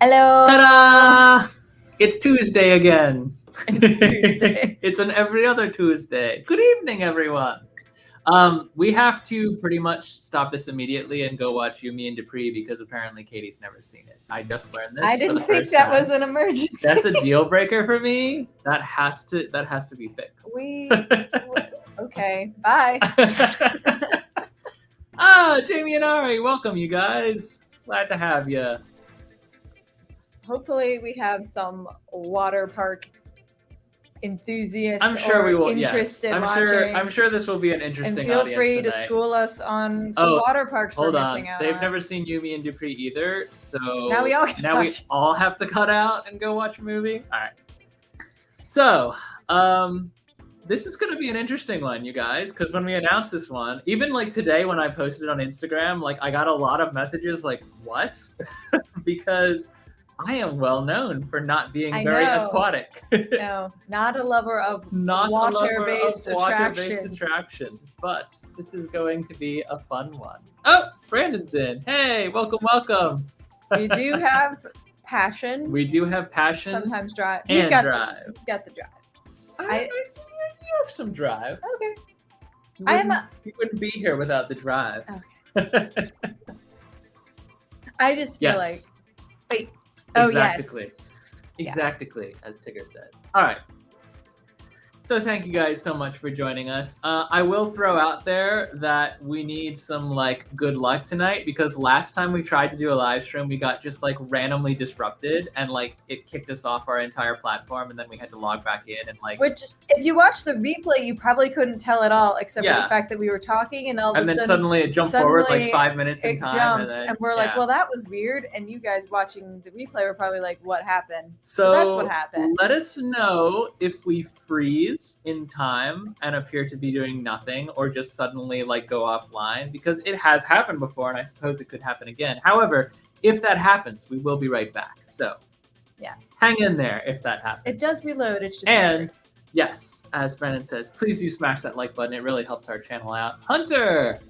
Hello. Ta-da! It's Tuesday again. It's Tuesday. It's an every other Tuesday. Good evening, everyone. We have to pretty much stop this immediately and go watch Yumi and Dupree because apparently Katie's never seen it. I just learned this. I for didn't the think first that time. was an emergency. That's a deal breaker for me. That has to be fixed. Okay. Bye. Jamie and Ari, welcome, you guys. Glad to have you. Hopefully, we have some water park enthusiasts. I'm sure we will. Interested Yes, I'm sure this will be an interesting. And feel audience free tonight. to school us on the water parks we're missing out on. They've never seen Yumi and Dupree either, so now we all have to cut out and go watch a movie. All right. So, this is going to be an interesting one, you guys, because when we announced this one, even like today when I posted it on Instagram, like I got a lot of messages like, "What?" because I am well known for not being very aquatic. No, not a lover of water-based attractions, but this is going to be a fun one. Oh, Brandon's in. Hey, welcome. We do have passion. We do have passion. Sometimes drive. He's got the drive. You have some drive. Okay. You wouldn't be here without the drive. Okay. I just feel like. Wait. Exactly. Oh, yes. Exactly, as Tigger says. All right. So thank you guys so much for joining us. I will throw out there that we need some like good luck tonight because last time we tried to do a live stream, we got just like randomly disrupted and like it kicked us off our entire platform and then we had to log back in and like. Which, if you watch the replay, you probably couldn't tell at all, except for the fact that we were talking and all of a sudden. And then suddenly it jumped forward like 5 minutes in time. Jumps, and we're like, well, that was weird. And you guys watching the replay were probably like, what happened? So that's what happened. Let us know if we freeze in time and appear to be doing nothing or just suddenly like go offline because it has happened before and I suppose it could happen again. However, if that happens, we will be right back. So yeah, hang in there if that happens. It does reload. It's just weird. Yes, as Brennan says, please do smash that like button. It really helps our channel out. Hunter!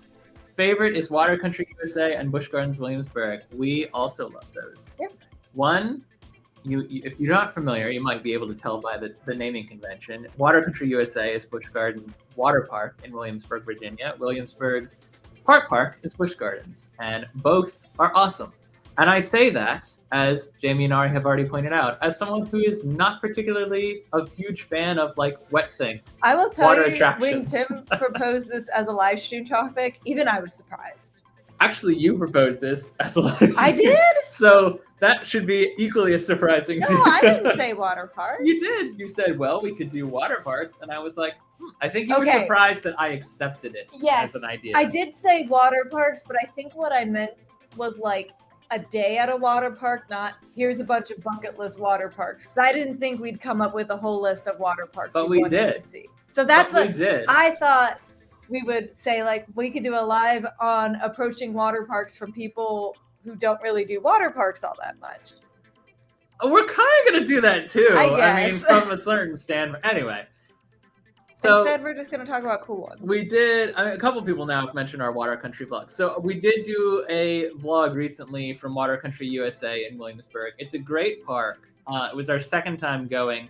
Favorite is Water Country USA and Busch Gardens Williamsburg. We also love those. Yep. One, if you're not familiar, you might be able to tell by the naming convention. Water Country USA is Busch Gardens Water Park in Williamsburg, Virginia. Williamsburg's Park is Busch Gardens, and both are awesome. And I say that, as Jamie and Ari have already pointed out, as someone who is not particularly a huge fan of like wet things. I will tell water you, attractions. When Tim proposed this as a live stream topic, even I was surprised. Actually, you proposed this as a live stream. I did? So that should be equally as surprising to you. No, I didn't say water parks. You did. You said, well, we could do water parks. And I was like, I think you were surprised that I accepted it as an idea. I did say water parks, but I think what I meant was like a day at a water park, not here's a bunch of bucket list water parks. Because I didn't think we'd come up with a whole list of water parks. But we did. To see. So that's what we did. I thought. We would say like we could do a live on approaching water parks from people who don't really do water parks all that much. We're kind of going to do that too. I mean, from a certain standpoint. Anyway. So instead, we're just going to talk about cool ones. We did. A couple people now have mentioned our Water Country vlog. So we did do a vlog recently from Water Country USA in Williamsburg. It's a great park. It was our second time going.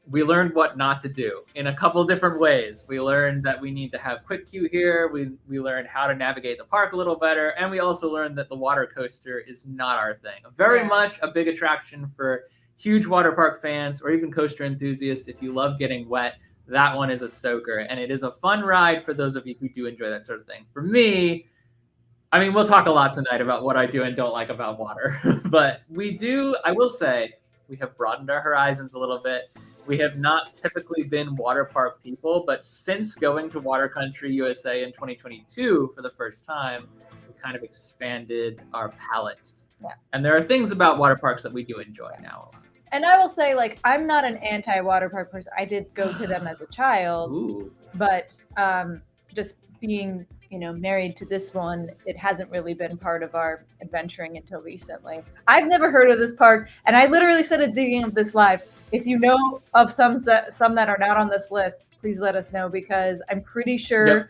we learned what not to do in a couple different ways. We learned that we need to have quick queue here. We learned how to navigate the park a little better. And we also learned that the water coaster is not our thing. Very much a big attraction for huge water park fans or even coaster enthusiasts. If you love getting wet, that one is a soaker. And it is a fun ride for those of you who do enjoy that sort of thing. For me, I mean, we'll talk a lot tonight about what I do and don't like about water. But I will say, we have broadened our horizons a little bit. We have not typically been water park people, but since going to Water Country USA in 2022 for the first time, we kind of expanded our palettes. Yeah. And there are things about water parks that we do enjoy now. And I will say, like, I'm not an anti-water park person. I did go to them as a child. Ooh. But just being, married to this one, it hasn't really been part of our adventuring until recently. I've never heard of this park, and I literally said at the beginning of this live, if you know of some that are not on this list, please let us know, because I'm pretty sure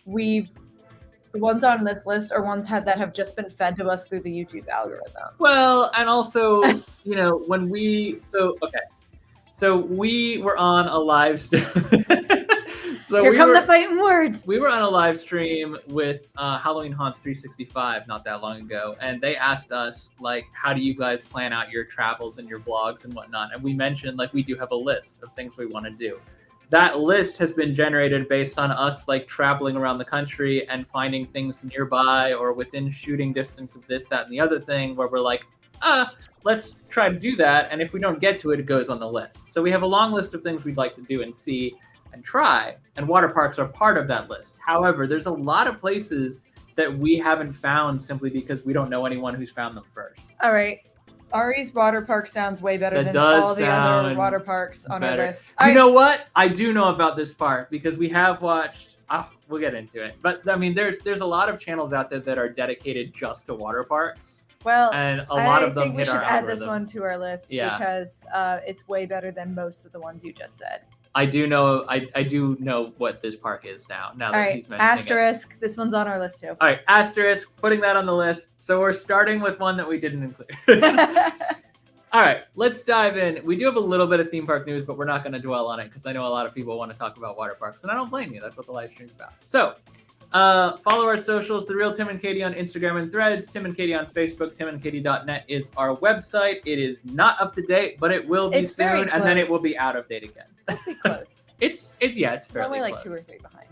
the ones on this list are ones that have just been fed to us through the YouTube algorithm. Well, and also, when we were on a live stream. Here come the fighting words. We were on a live stream with Halloween Haunts 365 not that long ago, and they asked us, like, how do you guys plan out your travels and your vlogs and whatnot? And we mentioned, like, we do have a list of things we want to do. That list has been generated based on us, like, traveling around the country and finding things nearby or within shooting distance of this, that, and the other thing, where we're like, let's try to do that. And if we don't get to it, it goes on the list. So we have a long list of things we'd like to do and see and try, and water parks are part of that list. However, there's a lot of places that we haven't found simply because we don't know anyone who's found them first. All right. Ari's water park sounds way better than all the other water parks on our list. You know what? I do know about this park because we have watched. We'll get into it. But I mean, there's a lot of channels out there that are dedicated just to water parks. Well, and a lot of them think we hit should our add algorithm. this one to our list because it's way better than most of the ones you just said. I do know. I do know what this park is now. Now that he's mentioning asterisk. it. This one's on our list too. All right, asterisk. Putting that on the list. So we're starting with one that we didn't include. All right, let's dive in. We do have a little bit of theme park news, but we're not going to dwell on it because I know a lot of people want to talk about water parks, and I don't blame you. That's what the live stream's about. So, follow our socials, The Real Tim and Katie on Instagram and Threads, Tim and Katie on Facebook, timandkt.net is our website. It is not up to date, but it will be soon, and then it will be out of date again. It'll be close. It's fairly only like close. 2 or 3 behind.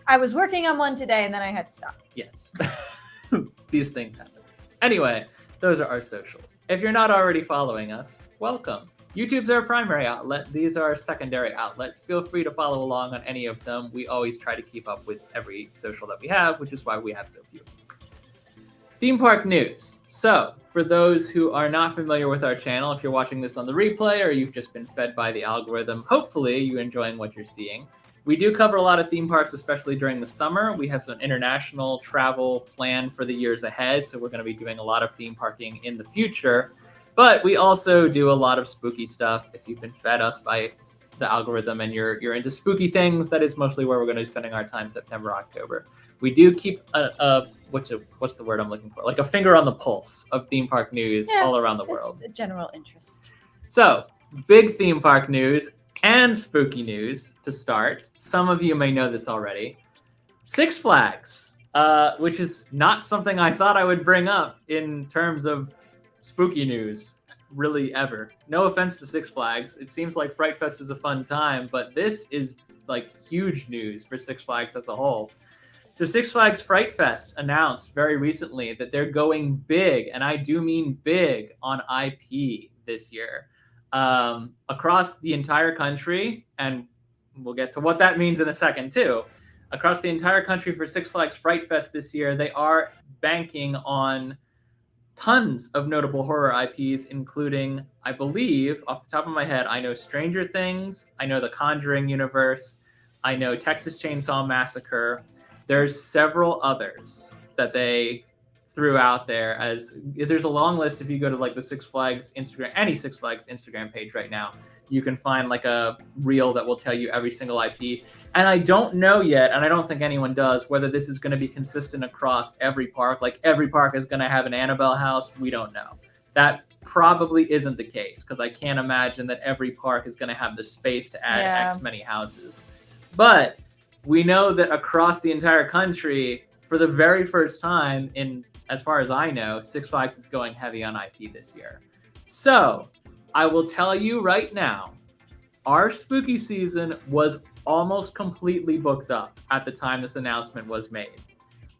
I was working on one today, and then I had to stop. Yes. These things happen. Anyway, those are our socials. If you're not already following us, welcome. YouTube's our primary outlet. These are our secondary outlets. Feel free to follow along on any of them. We always try to keep up with every social that we have, which is why we have so few. Theme park news. So, for those who are not familiar with our channel, if you're watching this on the replay or you've just been fed by the algorithm, hopefully you're enjoying what you're seeing. We do cover a lot of theme parks, especially during the summer. We have some international travel planned for the years ahead, so we're going to be doing a lot of theme parking in the future. But we also do a lot of spooky stuff. If you've been fed us by the algorithm and you're into spooky things, that is mostly where we're going to be spending our time September, October. We do keep what's the word I'm looking for? Like a finger on the pulse of theme park news all around the world. It's a general interest. So, big theme park news and spooky news to start. Some of you may know this already. Six Flags, which is not something I thought I would bring up in terms of spooky news, really ever. No offense to Six Flags. It seems like Fright Fest is a fun time, but this is like huge news for Six Flags as a whole. So Six Flags Fright Fest announced very recently that they're going big, and I do mean big, on IP this year. Across the entire country, and we'll get to what that means in a second too. Across the entire country for Six Flags Fright Fest this year, they are banking on tons of notable horror IPs, including, I believe, off the top of my head, I know Stranger Things, I know the Conjuring universe, I know Texas Chainsaw Massacre. There's several others that they threw out there. As there's a long list. If you go to like the Six Flags Instagram, any Six Flags Instagram page right now, you can find like a reel that will tell you every single IP. And I don't know yet, and I don't think anyone does, whether this is going to be consistent across every park. Like every park is going to have an Annabelle house. We don't know. That probably isn't the case because I can't imagine that every park is going to have the space to add X many houses. But we know that across the entire country, for the very first time in, as far as I know, Six Flags is going heavy on IP this year. So I will tell you right now, our spooky season was almost completely booked up at the time this announcement was made.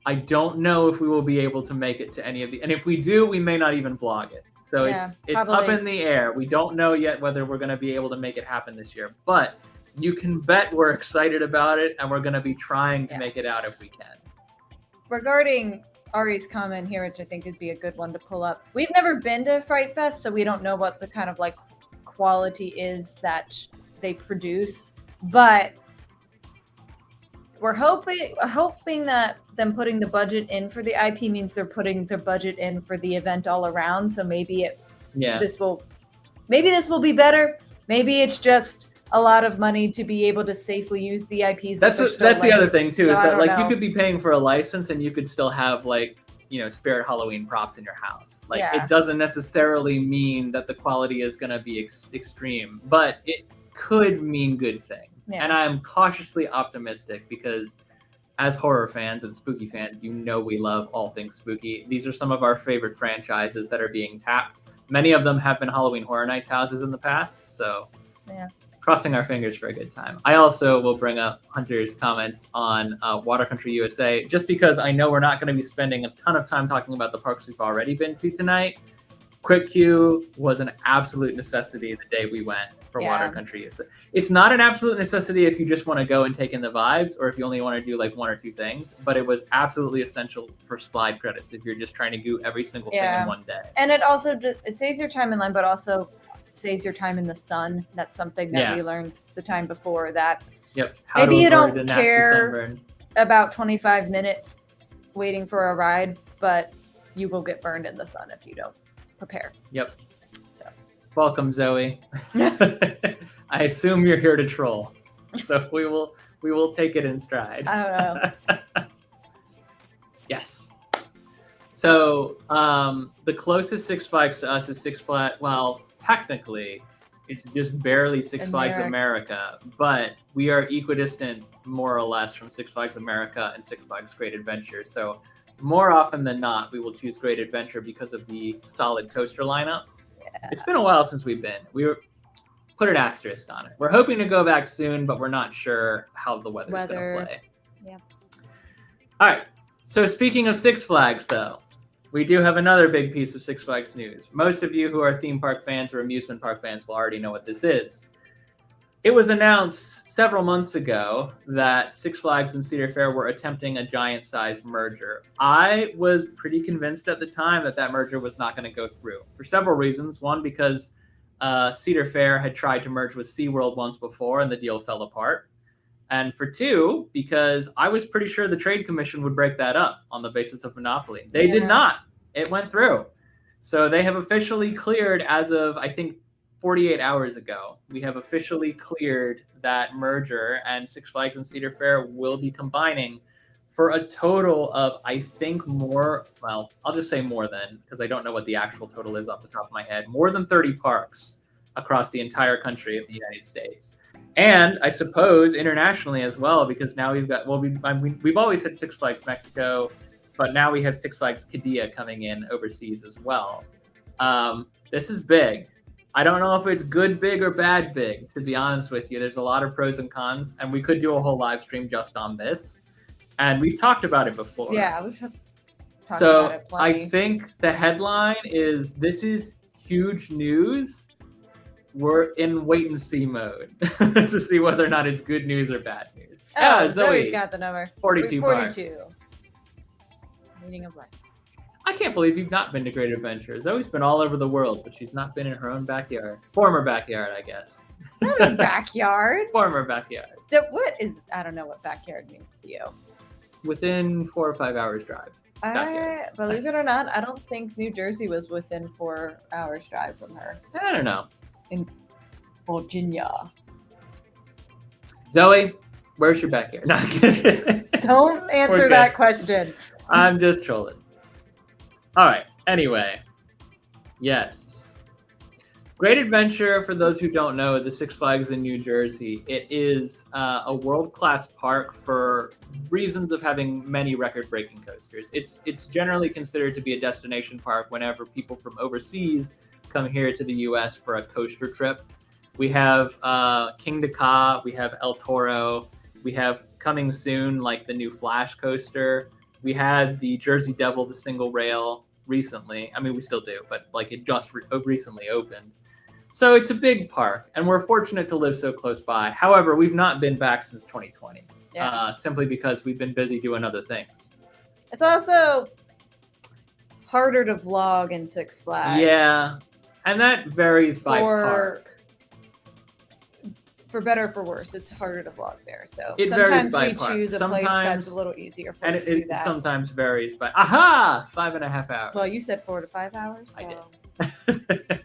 I don't know if we will be able to make it to any of the, and if we do, we may not even vlog it. So it's up in the air. We don't know yet whether we're going to be able to make it happen this year, but you can bet we're excited about it and we're going to be trying to make it out if we can. Regarding Ari's comment here, which I think would be a good one to pull up. We've never been to Fright Fest, so we don't know what the kind of like quality is that they produce, but we're hoping that them putting the budget in for the IP means they're putting their budget in for the event all around. So maybe this will be better. Maybe it's just a lot of money to be able to safely use the IPs. That's the other thing too, is that like you could be paying for a license and you could still have like, you know, Spirit Halloween props in your house. Like it doesn't necessarily mean that the quality is going to be extreme, but it could mean good things. Yeah. And I'm cautiously optimistic because as horror fans and spooky fans, you know we love all things spooky. These are some of our favorite franchises that are being tapped. Many of them have been Halloween Horror Nights houses in the past, so crossing our fingers for a good time. I also will bring up Hunter's comments on Water Country USA, just because I know we're not going to be spending a ton of time talking about the parks we've already been to tonight. Quick Queue was an absolute necessity the day we went for Water Country USA. It's not an absolute necessity if you just want to go and take in the vibes or if you only want to do like one or two things, but it was absolutely essential for slide credits if you're just trying to do every single thing in one day. And it also it saves your time in line, but also saves your time in the sun. That's something that we learned the time before, that maybe you don't care about 25 minutes waiting for a ride, but you will get burned in the sun if you don't prepare. Welcome, Zoe. I assume you're here to troll, so we will take it in stride. I don't know. Yes. So the closest Six Flags to us is Six Flags. Well, technically, it's just barely Six Flags America, but we are equidistant more or less from Six Flags America and Six Flags Great Adventure. So more often than not, we will choose Great Adventure because of the solid coaster lineup. It's been a while since we've been. Put an asterisk on it. We're hoping to go back soon, but we're not sure how the weather's going to play. All right. So speaking of Six Flags, though, we do have another big piece of Six Flags news. Most of you who are theme park fans or amusement park fans will already know what this is. It was announced several months ago that Six Flags and Cedar Fair were attempting a giant-sized merger. I was pretty convinced at the time that that merger was not going to go through for several reasons. One, because Cedar Fair had tried to merge with SeaWorld once before and the deal fell apart. And for two, because I was pretty sure the Trade Commission would break that up on the basis of monopoly. They did not. It went through. So they have officially cleared, as of, I think, 48 hours ago, we have officially cleared that merger, and Six Flags and Cedar Fair will be combining for a total of, I think, well, I'll just say more than, because I don't know what the actual total is off the top of my head, more than 30 parks across the entire country of the United States. And I suppose internationally as well, because now we've got, well, we've always had Six Flags Mexico, but now we have Six Flags Qiddiya coming in overseas as well. This is big. I don't know if it's good big or bad big, to be honest with you. There's a lot of pros and cons, and we could do a whole live stream just on this. And we've talked about it before. Yeah, we've talked about it plenty. I think the headline is, this is huge news. We're in wait and see mode to see whether or not it's good news or bad news. Oh, Zoe's got the number. 42 parks. Meaning of life. I can't believe you've not been to Great Adventure. Zoe's been all over the world, but she's not been in her own backyard. Former backyard, I guess. Not a backyard. Former backyard. I don't know what backyard means to you. Within 4 or 5 hours drive. Believe it or not, I don't think New Jersey was within 4 hours drive from her. I don't know. In Virginia. Zoe, where's your backyard? No, I'm kidding. Don't answer that question. I'm just trolling. All right. Anyway, Yes. Great Adventure, for those who don't know, the Six Flags in New Jersey. It is a world-class park for reasons of having many record-breaking coasters. It's generally considered to be a destination park whenever people from overseas come here to the U.S. for a coaster trip. We have King to Ka, we have El Toro, we have coming soon like the new Flash coaster. We had the Jersey Devil, the single rail recently. I mean, we still do, but like it just recently opened. So it's a big park, and we're fortunate to live so close by. However, we've not been back since 2020, simply because we've been busy doing other things. It's also harder to vlog in Six Flags. Yeah, and that varies by park. For better or for worse, it's harder to vlog there. So it varies by park. Choose a place that's a little easier for us to do that. And it sometimes varies by 5.5 hours. Well, you said 4 to 5 hours. So. I did.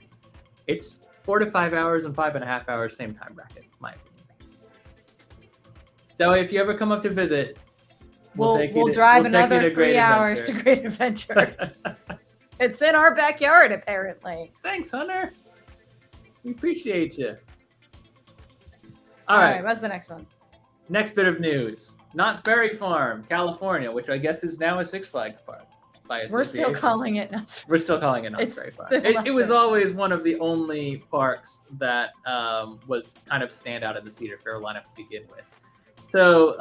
It's 4 to 5 hours and 5.5 hours, same time bracket, my opinion. So if you ever come up to visit, we'll drive another 3 hours to Great Adventure. It's in our backyard, apparently. Thanks, Hunter. We appreciate you. All right, what's the next one? Next bit of news. Knott's Berry Farm, California, which I guess is now a Six Flags park. We're still calling it Knott's. We're still calling it Knott's Berry Farm. It was always one of the only parks that was kind of stand out in the Cedar Fair lineup to begin with. So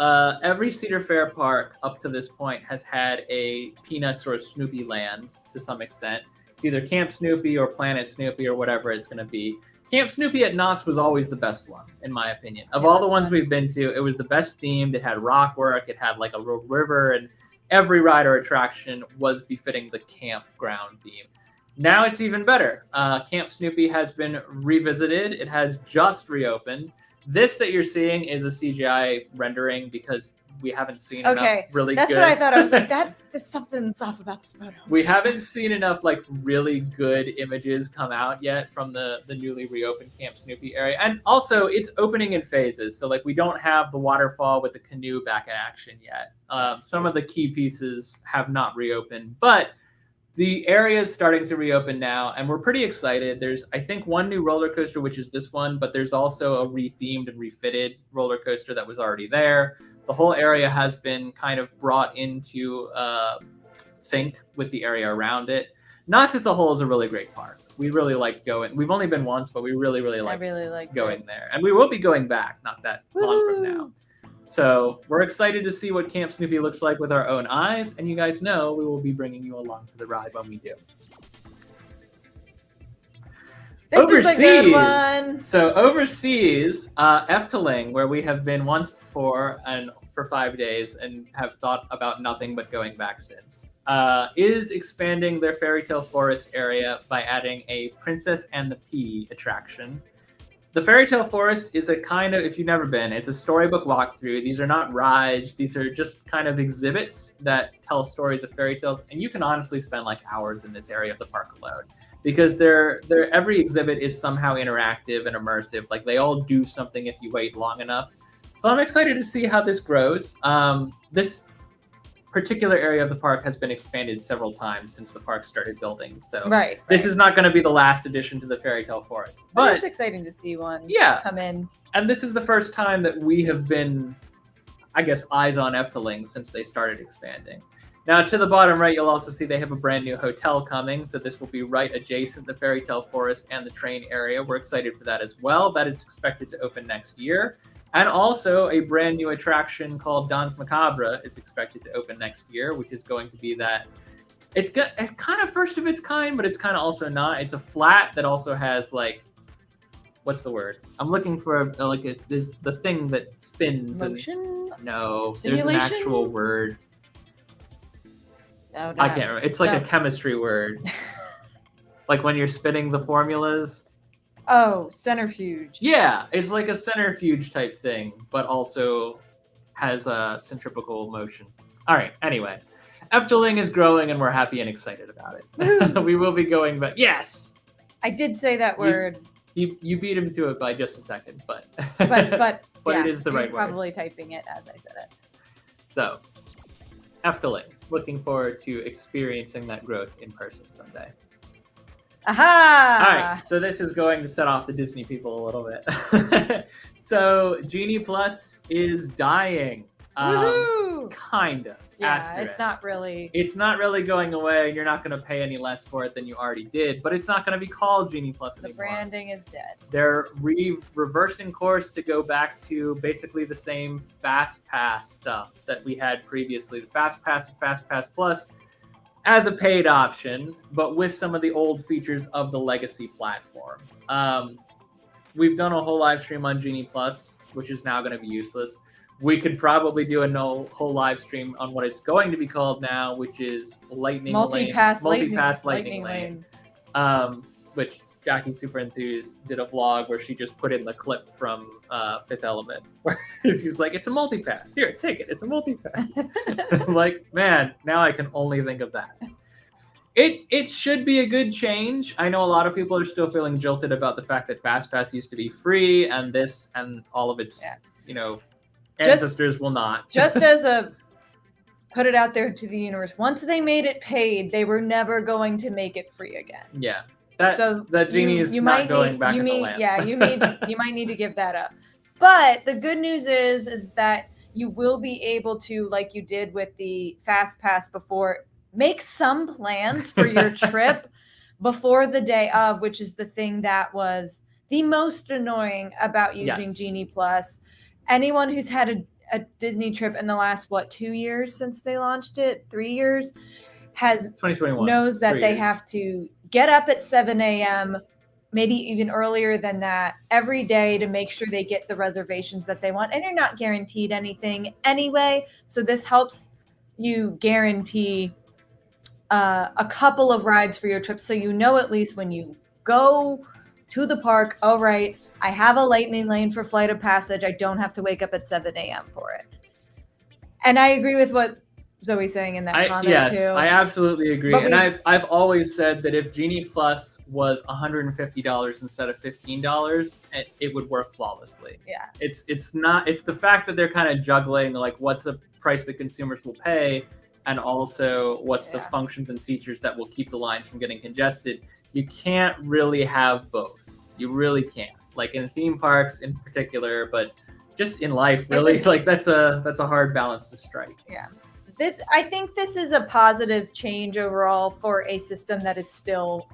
every Cedar Fair park up to this point has had a Peanuts or a Snoopy land to some extent. Either Camp Snoopy or Planet Snoopy or whatever it's going to be. Camp Snoopy at Knott's was always the best one, in my opinion. Of all the ones we've been to, it was the best themed. It had rock work. It had like a river, and every ride or attraction was befitting the campground theme. Now it's even better. Camp Snoopy has been revisited. It has just reopened. This that you're seeing is a CGI rendering because we haven't seen enough really that's good. What I thought. I was like, there's something's off about this photo. We haven't seen enough like really good images come out yet from the newly reopened Camp Snoopy area. And also it's opening in phases. So like we don't have the waterfall with the canoe back in action yet. Some of the key pieces have not reopened, but the area is starting to reopen now, and we're pretty excited. There's, I think, one new roller coaster, which is this one, but there's also a rethemed and refitted roller coaster that was already there. The whole area has been kind of brought into sync with the area around it. Knott's as a whole is a really great park. We really like going. We've only been once, but we really like going there. And we will be going back not that long from now. So we're excited to see what Camp Snoopy looks like with our own eyes. And you guys know we will be bringing you along for the ride when we do. Overseas. Is a good one. So overseas, Efteling, where we have been once before and for 5 days and have thought about nothing but going back since, is expanding their Fairy Tale Forest area by adding a Princess and the Pea attraction. The Fairy Tale Forest is a kind of, if you've never been, it's a storybook walkthrough. These are not rides. These are just kind of exhibits that tell stories of fairy tales. And you can honestly spend like hours in this area of the park alone because every exhibit is somehow interactive and immersive. Like they all do something if you wait long enough. So I'm excited to see how this grows. This particular area of the park has been expanded several times since the park started building. So this is not going to be the last addition to the Fairy Tale Forest. But it's exciting to see one come in. And this is the first time that we have been, I guess, eyes on Efteling since they started expanding. Now, to the bottom right, you'll also see they have a brand new hotel coming. So this will be right adjacent to the Fairy Tale Forest and the train area. We're excited for that as well. That is expected to open next year. And also a brand new attraction called Danse Macabre is expected to open next year, which is going to be that it's kind of first of its kind, but it's kind of also not. It's a flat that also has like, what's the word? I'm looking for there's the thing that spins. Motion? No, Simulation? There's an actual word. No, I can't remember. It's like a chemistry word. Like when you're spinning the formulas. Oh, centrifuge. Yeah, it's like a centrifuge type thing, but also has a centripetal motion. All right, anyway. Efteling is growing and we're happy and excited about it. We will be going back. Yes! I did say that word. You beat him to it by just a second, but but it is the right word. Probably typing it as I said it. So, Efteling. Looking forward to experiencing that growth in person someday. Aha! All right, so this is going to set off the Disney people a little bit. So Genie Plus is dying. Woohoo! Kind of. Yeah, Asterisk. it's not really. It's not really going away, and you're not going to pay any less for it than you already did. But it's not going to be called Genie Plus The anymore. branding is dead. They're reversing course to go back to basically the same Fast Pass stuff that we had previously. The Fast Pass and Fast Pass Plus as a paid option, but with some of the old features of the legacy platform. We've done a whole live stream on Genie Plus, which is now going to be useless. We could probably do a whole live stream on what it's going to be called now, which is Multi-pass Lightning Lane. Which Jackie Super Enthused did a vlog where she just put in the clip from Fifth Element, where she's like, "It's a multi-pass. Here, take it. It's a multi-pass." I'm like, man, now I can only think of that. It should be a good change. I know a lot of people are still feeling jilted about the fact that Fast Pass used to be free, and this and all of its ancestors will not. Just as a put it out there to the universe, once they made it paid, they were never going to make it free again. Yeah. That Genie is not going back in the lamp. Yeah, you might need to give that up. But the good news is that you will be able to, like you did with the Fast Pass before, make some plans for your trip before the day of, which is the thing that was the most annoying about using Genie Plus. Anyone who's had a Disney trip in the last 2 years since they launched it, 3 years, has 2021 knows that they have to get up at 7 a.m., maybe even earlier than that, every day to make sure they get the reservations that they want. And you're not guaranteed anything anyway. So this helps you guarantee a couple of rides for your trip. So you know at least when you go to the park, all right, I have a Lightning Lane for Flight of Passage. I don't have to wake up at 7 a.m. for it. And I agree with what Zoe's saying in that comment too. Yes, I absolutely agree. And I've always said that if Genie Plus was $150 instead of $15, it would work flawlessly. Yeah. It's the fact that they're kind of juggling like what's a price that consumers will pay and also what's the functions and features that will keep the lines from getting congested. You can't really have both. You really can't. Like in theme parks in particular, but just in life, really, that's a hard balance to strike. Yeah. I think this is a positive change overall for a system that is still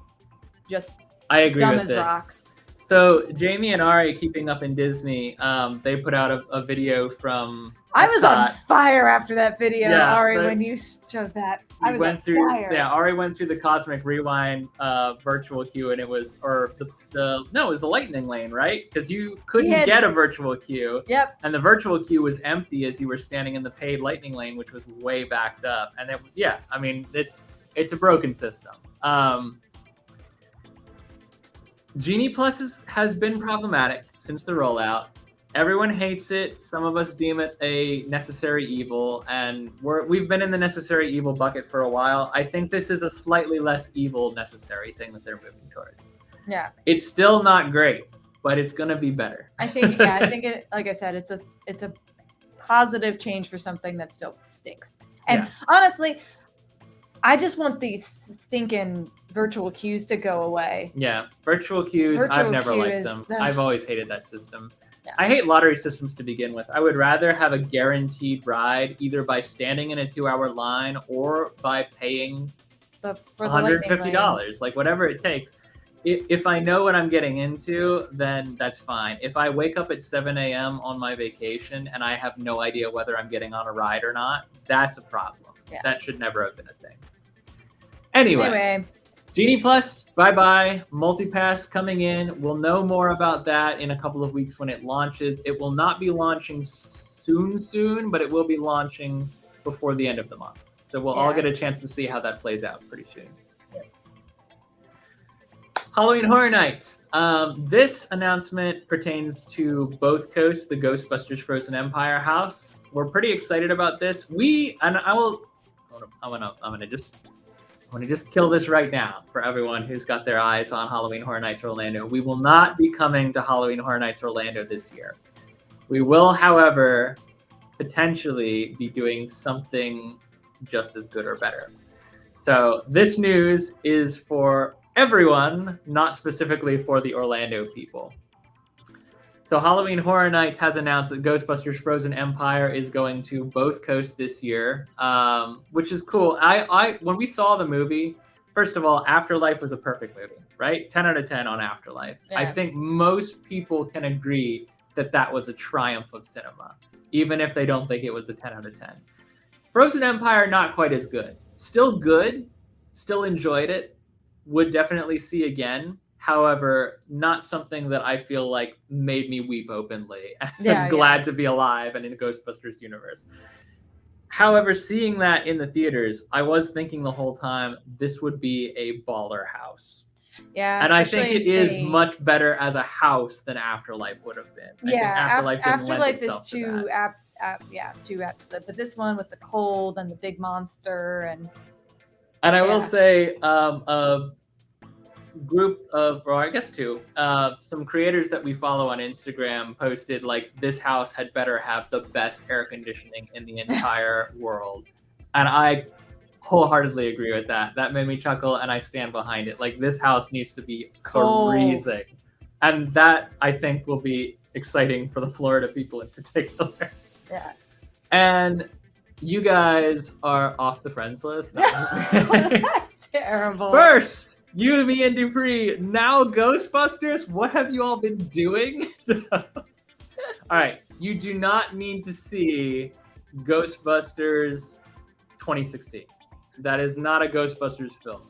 just dumb as rocks. So Jamie and Ari, keeping up in Disney, they put out a video from. I was on fire after that video, Ari, when you showed that. I was on fire. Yeah, Ari went through the Cosmic Rewind virtual queue, and it was it was the Lightning Lane, right? Because you couldn't get a virtual queue. Yep. And the virtual queue was empty as you were standing in the paid Lightning Lane, which was way backed up. And it's a broken system. Genie Plus has been problematic since the rollout. Everyone hates it. Some of us deem it a necessary evil, and we've been in the necessary evil bucket for a while. I think this is a slightly less evil necessary thing that they're moving towards. Yeah. It's still not great, but it's gonna be better. I think it, like I said, it's a positive change for something that still stinks. And honestly, I just want these stinking virtual queues to go away. Yeah, virtual queues, I've never liked them. I've always hated that system. Yeah. I hate lottery systems to begin with. I would rather have a guaranteed ride either by standing in a 2-hour line or by paying $150, like whatever it takes. If I know what I'm getting into, then that's fine. If I wake up at 7 a.m. on my vacation and I have no idea whether I'm getting on a ride or not, that's a problem. Yeah. That should never have been a thing. Anyway. Genie Plus, bye-bye. Multipass coming in. We'll know more about that in a couple of weeks when it launches. It will not be launching soon, but it will be launching before the end of the month. So we'll all get a chance to see how that plays out pretty soon. Yeah. Halloween Horror Nights. This announcement pertains to both coasts, the Ghostbusters Frozen Empire house. We're pretty excited about this. I'm gonna just kill this right now for everyone who's got their eyes on Halloween Horror Nights Orlando. We will not be coming to Halloween Horror Nights Orlando this year. We will, however, potentially be doing something just as good or better. So this news is for everyone, not specifically for the Orlando people. So Halloween Horror Nights has announced that Ghostbusters Frozen Empire is going to both coasts this year, which is cool. When we saw the movie, first of all, Afterlife was a perfect movie, right? 10 out of 10 on Afterlife. Yeah. I think most people can agree that that was a triumph of cinema, even if they don't think it was a 10 out of 10. Frozen Empire, not quite as good. Still good, still enjoyed it, would definitely see again. However, not something that I feel like made me weep openly and glad to be alive and in the Ghostbusters universe. However, seeing that in the theaters, I was thinking the whole time, this would be a baller house. Yeah. And I think it is much better as a house than Afterlife would have been. Yeah, Afterlife is too apt, too apt. But this one with the cold and the big monster and I will say, a group of, or I guess two, some creators that we follow on Instagram posted like this house had better have the best air conditioning in the entire world, and I wholeheartedly agree with that. That made me chuckle, and I stand behind it. Like this house needs to be freezing, and that I think will be exciting for the Florida people in particular. Yeah. And you guys are off the friends list. Terrible. First, you, me, and Dupree. Now Ghostbusters. What have you all been doing? All right. You do not need to see Ghostbusters 2016. That is not a Ghostbusters film.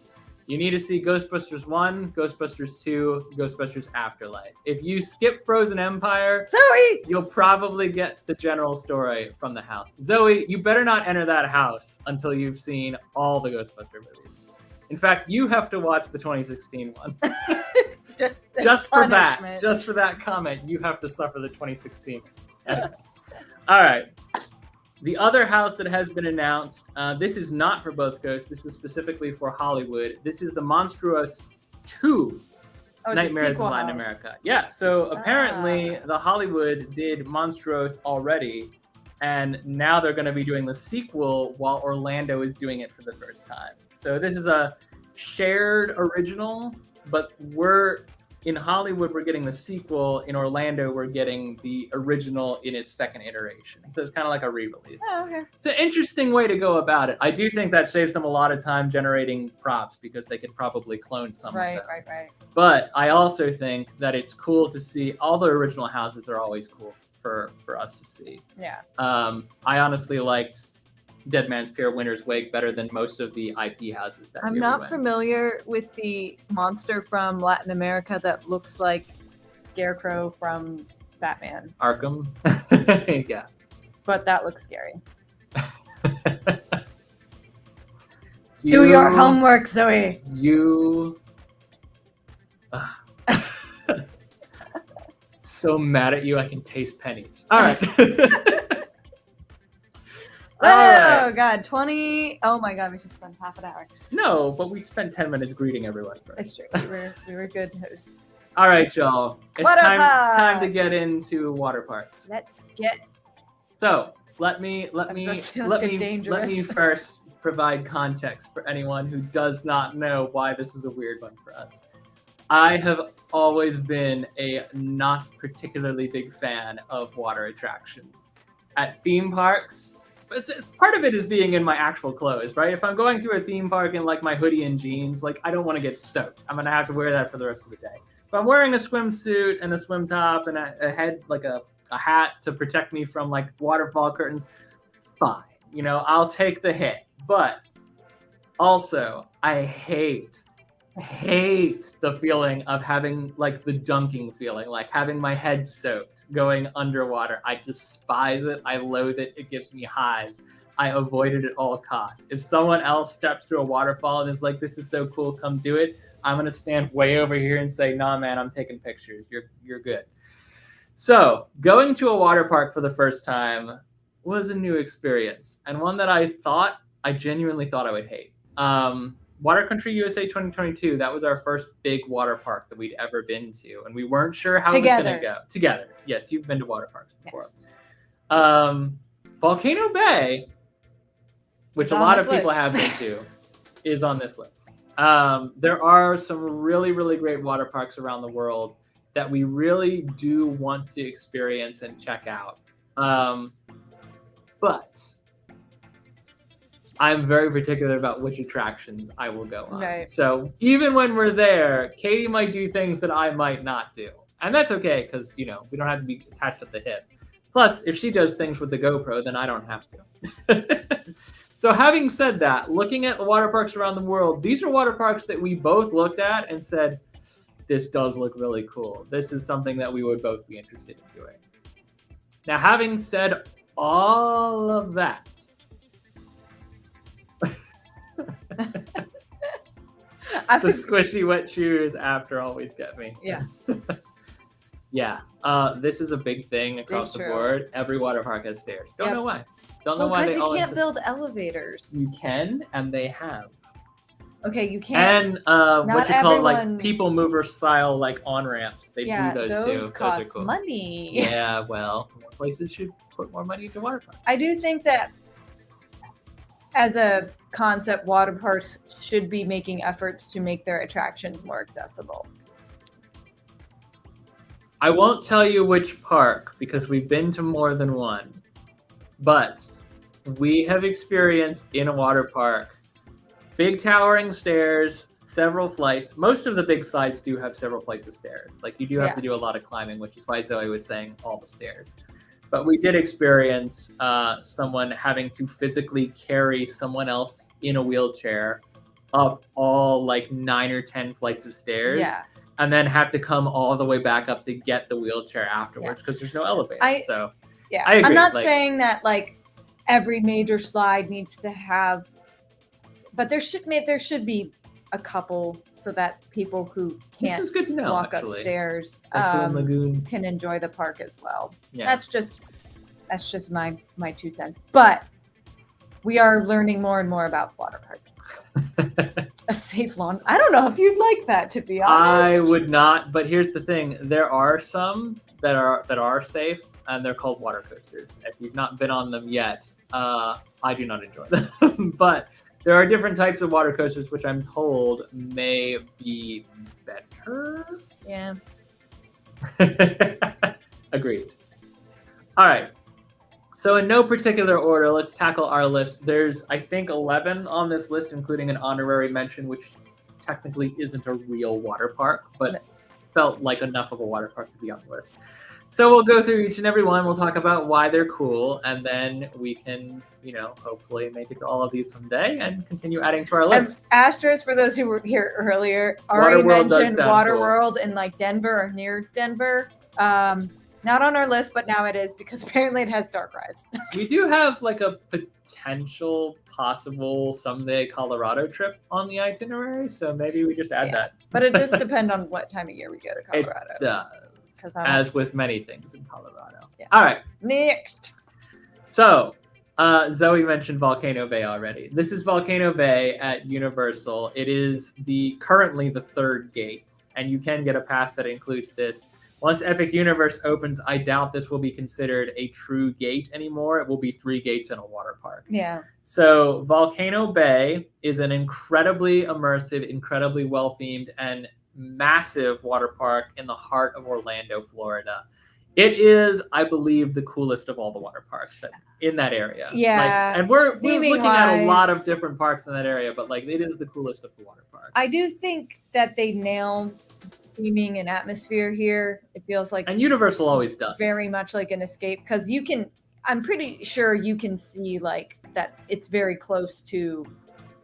You need to see Ghostbusters 1, Ghostbusters 2, Ghostbusters Afterlife. If you skip Frozen Empire, Zoe, you'll probably get the general story from the house. Zoe, you better not enter that house until you've seen all the Ghostbuster movies. In fact, you have to watch the 2016 one. just for that. Just for that comment, you have to suffer the 2016. All right. The other house that has been announced, this is not for both coasts. This is specifically for Hollywood. This is the Monstrous 2 Nightmares in Latin America. Yeah, so apparently the Hollywood did Monstrous already, and now they're going to be doing the sequel while Orlando is doing it for the first time. So this is a shared original, but in Hollywood, we're getting the sequel. In Orlando, we're getting the original in its second iteration. So it's kind of like a re-release. Oh, okay. It's an interesting way to go about it. I do think that saves them a lot of time generating props because they could probably clone some of them. Right. But I also think that it's cool to see. All the original houses are always cool for us to see. Yeah. I honestly liked Dead Man's Pier Winter's Wake better than most of the IP houses that I'm not familiar with the monster from Latin America that looks like Scarecrow from Batman. Arkham. Yeah. But that looks scary. Do your homework, Zoe. You so mad at you I can taste pennies. All right. Oh, God, 20. Oh, my God, we should spend half an hour. No, but we spent 10 minutes greeting everyone first. It's true. We were good hosts. All right, y'all. It's time to get into water parks. Let's get. So let me first provide context for anyone who does not know why this is a weird one for us. I have always been a not particularly big fan of water attractions. At theme parks, part of it is being in my actual clothes, right? If I'm going through a theme park in like my hoodie and jeans, like I don't want to get soaked. I'm gonna have to wear that for the rest of the day. If I'm wearing a swimsuit and a swim top and a head, like a hat to protect me from like waterfall curtains, fine. You know, I'll take the hit. But also, I hate the feeling of having like the dunking feeling, like having my head soaked going underwater. I despise it. I loathe it. It gives me hives. I avoid it at all costs. If someone else steps through a waterfall and is like, this is so cool, come do it, I'm going to stand way over here and say, nah, man, I'm taking pictures. You're good. So going to a water park for the first time was a new experience, and one that I genuinely thought I would hate. Water Country USA 2022, that was our first big water park that we'd ever been to, and we weren't sure how it was going to go. Together. Yes, you've been to water parks before. Yes. Volcano Bay, which a lot of people have been to, is on this list. There are some really, really great water parks around the world that we really do want to experience and check out. But I'm very particular about which attractions I will go on. Right. So even when we're there, Katie might do things that I might not do. And that's okay, because, we don't have to be attached at the hip. Plus, if she does things with the GoPro, then I don't have to. So having said that, looking at the water parks around the world, these are water parks that we both looked at and said, this does look really cool. This is something that we would both be interested in doing. Now, having said all of that, the squishy wet shoes after always get me. Yeah. Yeah. This is a big thing across the board. Every water park has stairs. Don't know why. Don't know why they all because you can't build elevators. You can, and they have. Okay, you can't. And what you call like people mover style like on ramps. They do those too. Those cost are cool. money. Yeah, well, more places should put more money into water parks. I do think that as a concept, water parks should be making efforts to make their attractions more accessible. I won't tell you which park because we've been to more than one, but we have experienced in a water park big towering stairs, several flights. Most of the big slides do have several flights of stairs. Like you do have to do a lot of climbing, which is why Zoe was saying all the stairs. But we did experience someone having to physically carry someone else in a wheelchair up all like 9 or 10 flights of stairs. Yeah. And then have to come all the way back up to get the wheelchair afterwards because there's no elevator. I agree. I'm not saying that like every major slide needs to have, but there should be a couple so that people who can't this is good to know, walk actually. upstairs Lagoon can enjoy the park as well. Yeah. That's just my 2 cents. But we are learning more and more about water parks. A safe lawn. I don't know if you'd like that, to be honest. I would not, but here's the thing: there are some that are safe, and they're called water coasters. If you've not been on them yet, I do not enjoy them. But there are different types of water coasters, which I'm told may be better. Yeah. Agreed. All right. So in no particular order, let's tackle our list. There's, I think, 11 on this list, including an honorary mention, which technically isn't a real water park, but felt like enough of a water park to be on the list. So we'll go through each and every one. We'll talk about why they're cool, and then we can, hopefully make it to all of these someday and continue adding to our list. Asterisk for those who were here earlier. Already mentioned Waterworld in like Denver or near Denver. Not on our list, but now it is because apparently it has dark rides. We do have like a potential, possible someday Colorado trip on the itinerary, so maybe we just add that. But it just depends on what time of year we go to Colorado. It does, as with many things in Colorado. Yeah. All right. Next. So, Zoe mentioned Volcano Bay already. This is Volcano Bay at Universal. It is currently the 3rd gate, and you can get a pass that includes this. Once Epic Universe opens, I doubt this will be considered a true gate anymore. It will be 3 gates in a water park. Yeah. So Volcano Bay is an incredibly immersive, incredibly well-themed, and massive water park in the heart of Orlando, Florida. It is, I believe, the coolest of all the water parks in that area. Yeah. And we're looking at a lot of different parks in that area, but it is the coolest of the water parks. I do think that they nail theming and atmosphere here. It feels like, and Universal always does, very much like an escape, because I'm pretty sure you can see like that it's very close to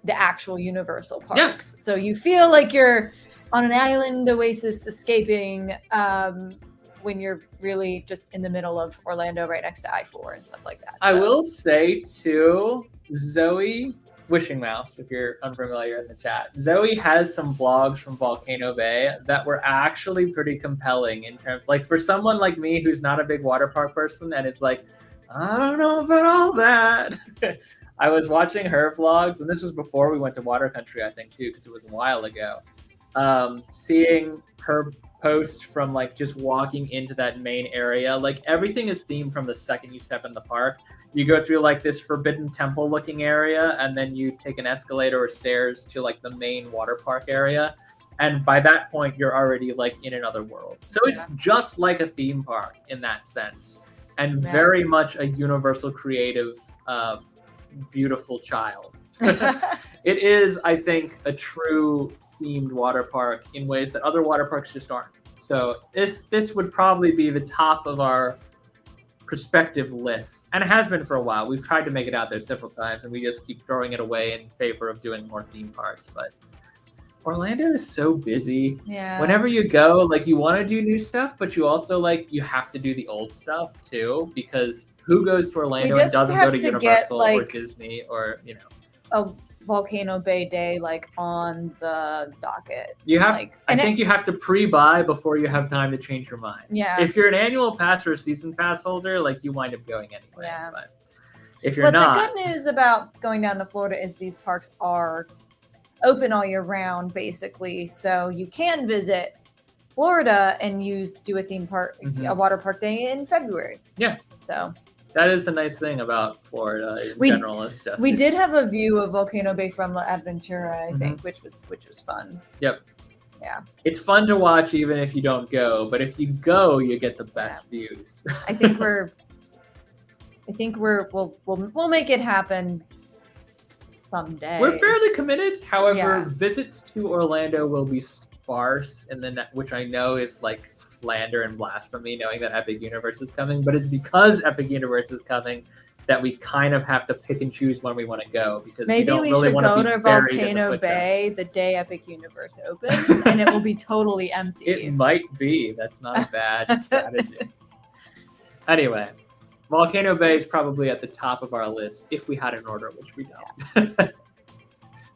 the actual Universal parks. So you feel like you're on an island oasis escaping when you're really just in the middle of Orlando, right next to I-4 and stuff like that. I will say too, Zoe Wishing Mouse, if you're unfamiliar in the chat, Zoe has some vlogs from Volcano Bay that were actually pretty compelling in terms, for someone like me who's not a big water park person, and it's like, I don't know about all that. I was watching her vlogs, and this was before we went to Water Country, I think, too, because it was a while ago. Seeing her post from just walking into that main area, everything is themed from the second you step in the park. you go through like this forbidden temple looking area, and then you take an escalator or stairs to like the main water park area. And by that point, you're already like in another world. So it's just like a theme park in that sense, and very much a universal creative, beautiful child. It is, I think, a true themed water park in ways that other water parks just aren't. So this would probably be the top of our prospective list, and it has been for a while. We've tried to make it out there several times, and we just keep throwing it away in favor of doing more theme parks. But Orlando is so busy. Yeah. Whenever you go, like, you want to do new stuff, but you also like you have to do the old stuff too, because who goes to Orlando and doesn't go to Universal or Disney or a Volcano Bay day like on the docket? You have, I think you have to pre-buy before you have time to change your mind. Yeah. If you're an annual pass or a season pass holder, like, you wind up going anyway. Yeah. But if you're not, the good news about going down to Florida is these parks are open all year round, basically. So you can visit Florida and do a theme park, a water park day in February. Yeah. So that is the nice thing about Florida in general. Is just we did have a view of Volcano Bay from La Aventura, I think, which was fun. Yep. Yeah. It's fun to watch even if you don't go, but if you go, you get the best views. I think we'll make it happen someday. We're fairly committed. However, visits to Orlando will be sparse, and then which I know is like slander and blasphemy, knowing that Epic Universe is coming. But it's because Epic Universe is coming that we kind of have to pick and choose when we want to go, because maybe we don't we really should want go to to be buried in the Volcano foot Bay the day Epic Universe opens, and it will be totally empty. It might be. That's not a bad strategy. Anyway, Volcano Bay is probably at the top of our list if we had an order, which we don't.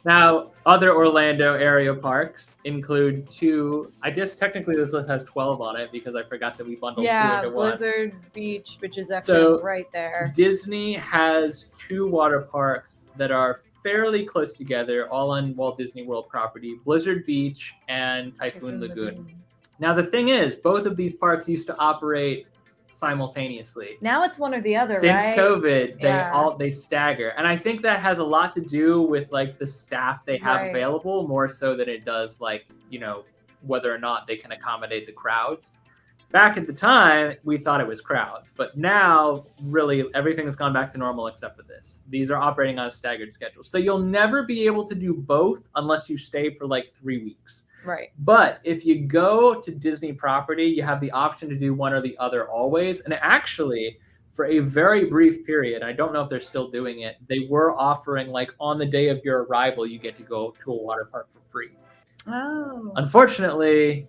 Now, other Orlando area parks include two. Technically this list has 12 on it because I forgot that we bundled two into one. Blizzard Beach, which is actually right there. Disney has two water parks that are fairly close together, all on Walt Disney World property: Blizzard Beach and Typhoon Lagoon. Now, the thing is, both of these parks used to operate simultaneously. Now it's one or the other. Since right? COVID, they stagger, and I think that has a lot to do with like the staff they have available, more so than it does like whether or not they can accommodate the crowds. Back at the time, we thought it was crowds, but now really everything has gone back to normal except for this. These are operating on a staggered schedule, so you'll never be able to do both unless you stay for like 3 weeks. Right. But if you go to Disney property, you have the option to do one or the other always. And actually, for a very brief period, I don't know if they're still doing it, they were offering like on the day of your arrival, you get to go to a water park for free. Oh. Unfortunately,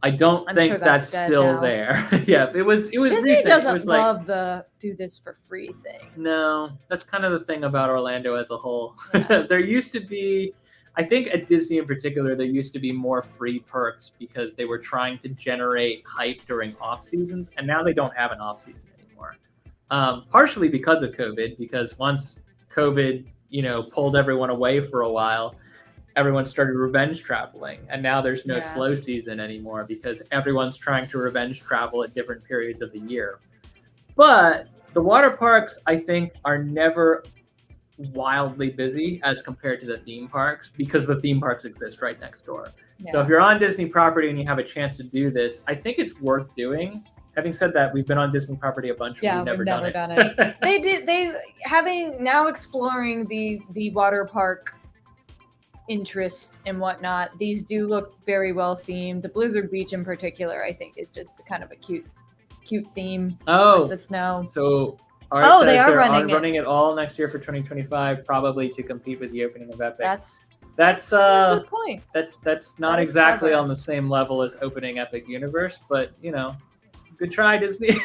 I don't think that's still there. Yeah, it was Disney recent. Doesn't love the do this for free thing. No, that's kind of the thing about Orlando as a whole. Yeah. There used to be, I think at Disney in particular, there used to be more free perks because they were trying to generate hype during off seasons, and now they don't have an off season anymore. Partially because of COVID, because once COVID, pulled everyone away for a while, everyone started revenge traveling, and now there's no slow season anymore because everyone's trying to revenge travel at different periods of the year. But the water parks, I think, are never wildly busy as compared to the theme parks because the theme parks exist right next door. Yeah. So if you're on Disney property and you have a chance to do this, I think it's worth doing. Having said that, we've been on Disney property a bunch. Yeah, we've never done it. They having now exploring the water park interest and whatnot. These do look very well themed. The Blizzard Beach in particular, I think, is just kind of a cute theme. Oh, with the snow. So they are running it all next year for 2025, probably to compete with the opening of Epic. That's a good point. That's not exactly on the same level as opening Epic Universe, but good try, Disney.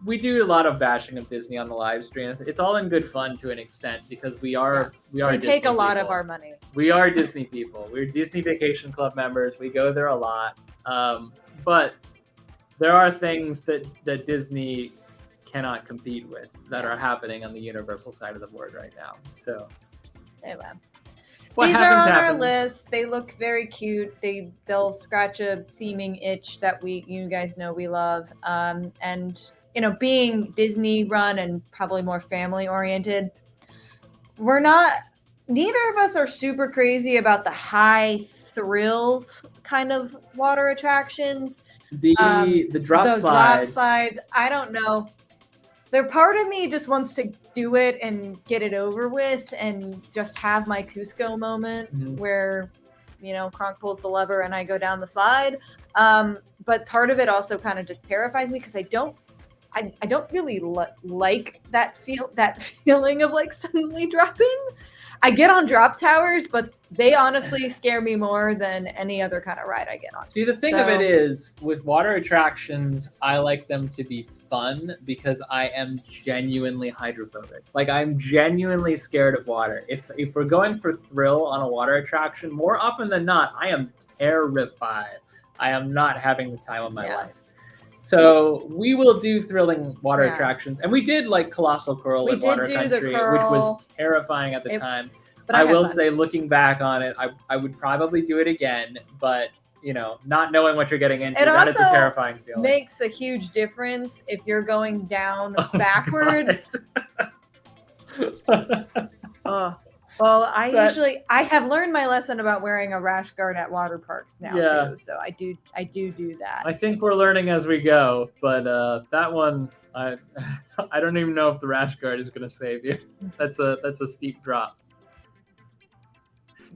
We do a lot of bashing of Disney on the live streams. It's all in good fun to an extent because we take Disney a lot people. of our money. We are Disney people. We're Disney Vacation Club members. We go there a lot. But there are things that Disney cannot compete with that are happening on the Universal side of the board right now. So anyway. These are on our list. They look very cute. They'll scratch a theming itch that you guys know we love. And being Disney run and probably more family oriented, neither of us are super crazy about the high thrill kind of water attractions. The drop slides, I don't know. Part of me just wants to do it and get it over with and just have my Cusco moment where, Kronk pulls the lever and I go down the slide. But part of it also kind of just terrifies me because I don't really like that feeling of like suddenly dropping. I get on drop towers, but they honestly scare me more than any other kind of ride I get on. See, the thing of it is, with water attractions, I like them to be fun because I am genuinely hydrophobic. Like, I'm genuinely scared of water. If we're going for thrill on a water attraction, more often than not, I am terrified. I am not having the time of my life. So we will do thrilling water attractions. And we did like Colossal Curl in Water Country, which was terrifying at the time. But I will say, looking back on it, I would probably do it again. But, not knowing what you're getting into, that is a terrifying feeling. It makes a huge difference if you're going down backwards. Well, I have learned my lesson about wearing a rash guard at water parks now too. So I do that. I think we're learning as we go, but that one, I don't even know if the rash guard is going to save you. That's a steep drop.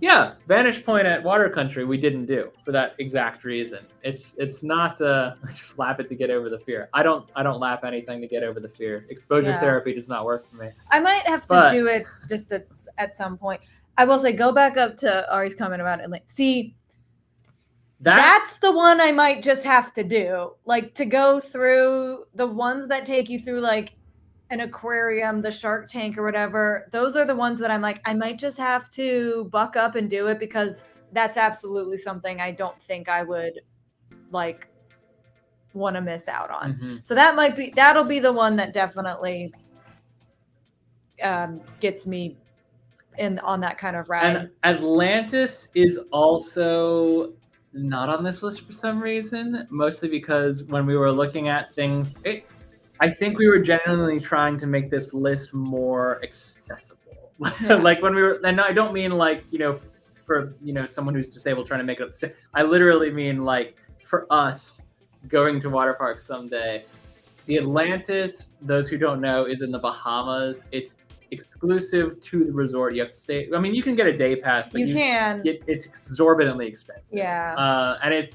Yeah, Vantage Point at Water Country we didn't do for that exact reason. It's not just lap it to get over the fear. I don't lap anything to get over the fear. Exposure therapy does not work for me. I might have to do it just at some point. I will say, go back up to Ari's comment about it. See, that's the one I might just have to do. Like, to go through the ones that take you through like an aquarium, the Shark Tank or whatever. Those are the ones that I'm like, I might just have to buck up and do it because that's absolutely something I don't think I would like want to miss out on. So that'll be the one that definitely gets me on that kind of ride. And Atlantis is also not on this list for some reason, mostly because when we were looking at things, I think we were genuinely trying to make this list more accessible. Like when we were, and I don't mean like, for, someone who's disabled trying to make it up. I literally mean like for us going to water parks someday. The Atlantis, those who don't know, is in the Bahamas. It's exclusive to the resort. You have to stay. I mean, you can get a day pass, but it's exorbitantly expensive. Yeah. And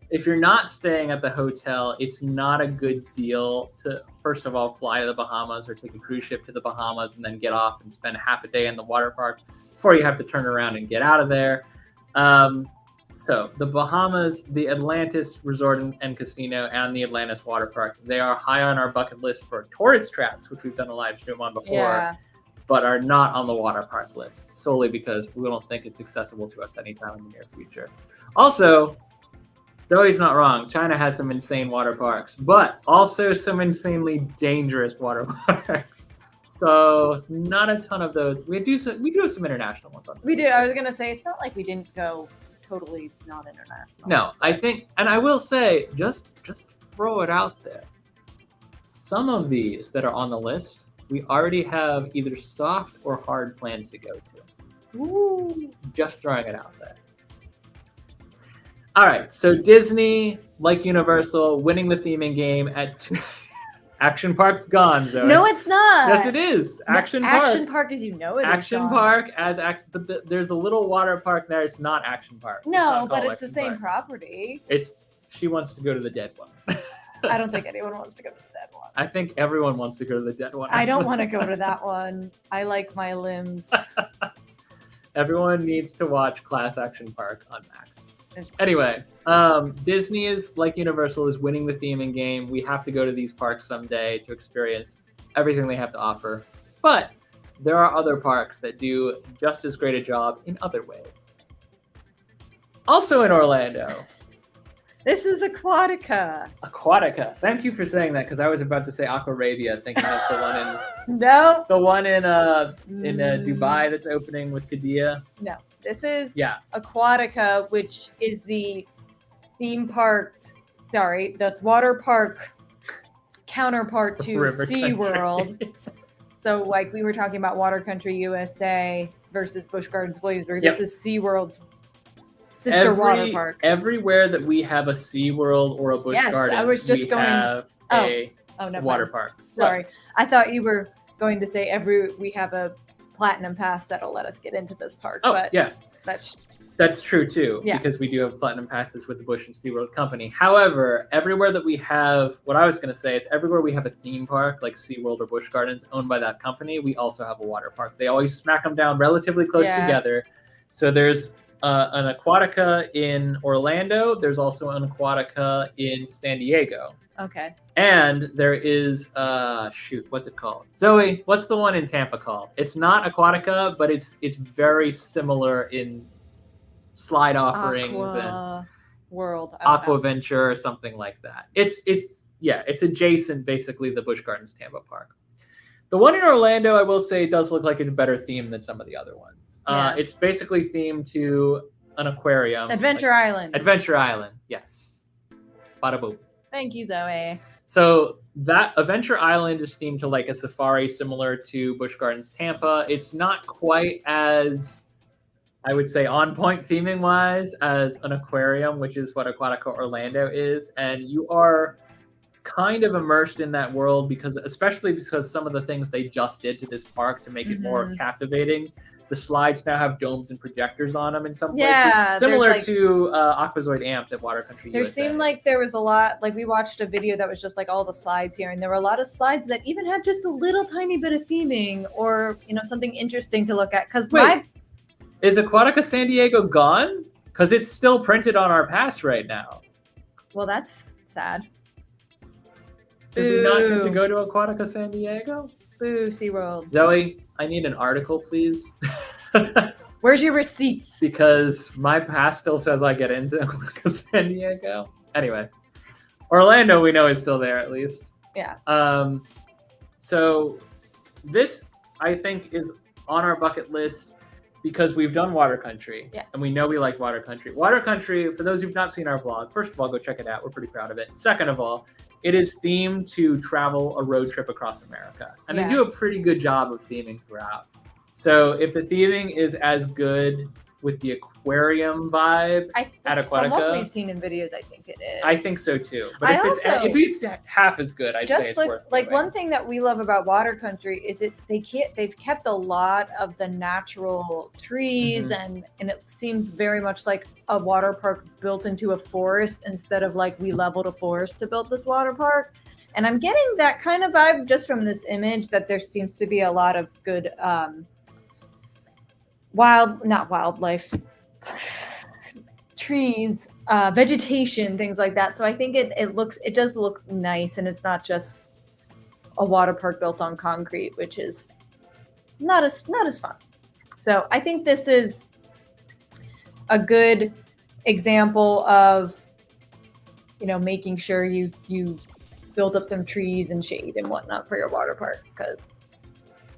if you're not staying at the hotel, it's not a good deal to, first of all, fly to the Bahamas or take a cruise ship to the Bahamas and then get off and spend half a day in the water park before you have to turn around and get out of there. So the Bahamas, the Atlantis Resort and Casino, and the Atlantis Water Park, they are high on our bucket list for tourist traps, which we've done a live stream on before, but are not on the water park list, solely because we don't think it's accessible to us anytime in the near future. Also, Zoe's not wrong. China has some insane water parks, but also some insanely dangerous water parks. So not a ton of those. We do have some international ones on this. We do. I was gonna say it's not like we didn't go totally not international. No, I think, and I will say, just throw it out there. Some of these that are on the list, we already have either soft or hard plans to go to. Ooh. Just throwing it out there. All right, so Disney, like Universal, winning the theming game at Action Park's gone, Zoe. No, it's not. Yes, it is. Action Park. Action Park, as you know it. Action Park but there's a little water park there. It's not Action Park. No, but it's the same property. She wants to go to the dead one. I don't think anyone wants to go to the dead one. I think everyone wants to go to the dead one. I don't want to go to that one. I like my limbs. Everyone needs to watch Class Action Park on Max. Anyway, Disney is, like Universal, is winning the theming game. We have to go to these parks someday to experience everything they have to offer. But there are other parks that do just as great a job in other ways. Also in Orlando. This is Aquatica. Aquatica. Thank you for saying that, because I was about to say Aquarabia, thinking of the one in no, the one in Dubai that's opening with Qiddiya. No, this is Aquatica, which is the theme park. Sorry, the water park counterpart to River SeaWorld. Country. So, like, we were talking about Water Country USA versus Busch Gardens Williamsburg. This is SeaWorld's sister water park. Everywhere that we have a SeaWorld or a Busch Gardens, I was just going. Have a never water mind. park. Sorry, I thought you were going to say we have a platinum pass that'll let us get into this park. Oh, but yeah, that's true too. Yeah. Because we do have platinum passes with the Busch and SeaWorld company. However, everywhere that we have, what I was going to say is everywhere we have a theme park like SeaWorld or Busch Gardens owned by that company, we also have a water park. They always smack them down relatively close together. So there's an Aquatica in Orlando. There's also an Aquatica in San Diego. Okay. And there is what's it called? Zoe, what's the one in Tampa called? It's not Aquatica, but it's very similar in slide offerings and World Aquaventure or something like that. It's adjacent basically the Busch Gardens Tampa Park. The one in Orlando, I will say, does look like it's better themed than some of the other ones. It's basically themed to an aquarium. Adventure Island. Adventure Island, yes. Bada boom. Thank you, Zoe. So that Adventure Island is themed to like a safari similar to Busch Gardens Tampa. It's not quite as, I would say, on point theming wise as an aquarium, which is what Aquatica Orlando is. And you are kind of immersed in that world especially because some of the things they just did to this park to make it more captivating. The slides now have domes and projectors on them in some places, similar to Aquazoid Amped at Water Country USA. There seemed like there was a lot, like we watched a video that was just like all the slides here, and there were a lot of slides that even had just a little tiny bit of theming or, something interesting to look at. Is Aquatica San Diego gone? Because it's still printed on our pass right now. Well, that's sad. Did we not get to go to Aquatica San Diego? Boo, SeaWorld. Zoe, I need an article, please. Where's your receipts? Because my pass still says I get into Aquatica San Diego. Anyway, Orlando we know is still there at least. Yeah. So this, I think, is on our bucket list because we've done Water Country. Yeah. And we know we like Water Country. Water Country, for those who've not seen our vlog, first of all, go check it out. We're pretty proud of it. Second of all, it is themed to travel a road trip across America. And they do a pretty good job of theming throughout. So if the theming is as good with the aquarium vibe at Aquatica. From what we've seen in videos, I think it is. I think so too. But if it's half as good, I'd say it's worth it. One thing that we love about Water Country is they've kept a lot of the natural trees and it seems very much like a water park built into a forest instead of like we leveled a forest to build this water park. And I'm getting that kind of vibe just from this image that there seems to be a lot of good not wildlife, trees, vegetation, things like that. So I think it does look nice, and it's not just a water park built on concrete, which is not as fun. So I think this is a good example of making sure you build up some trees and shade and whatnot for your water park, because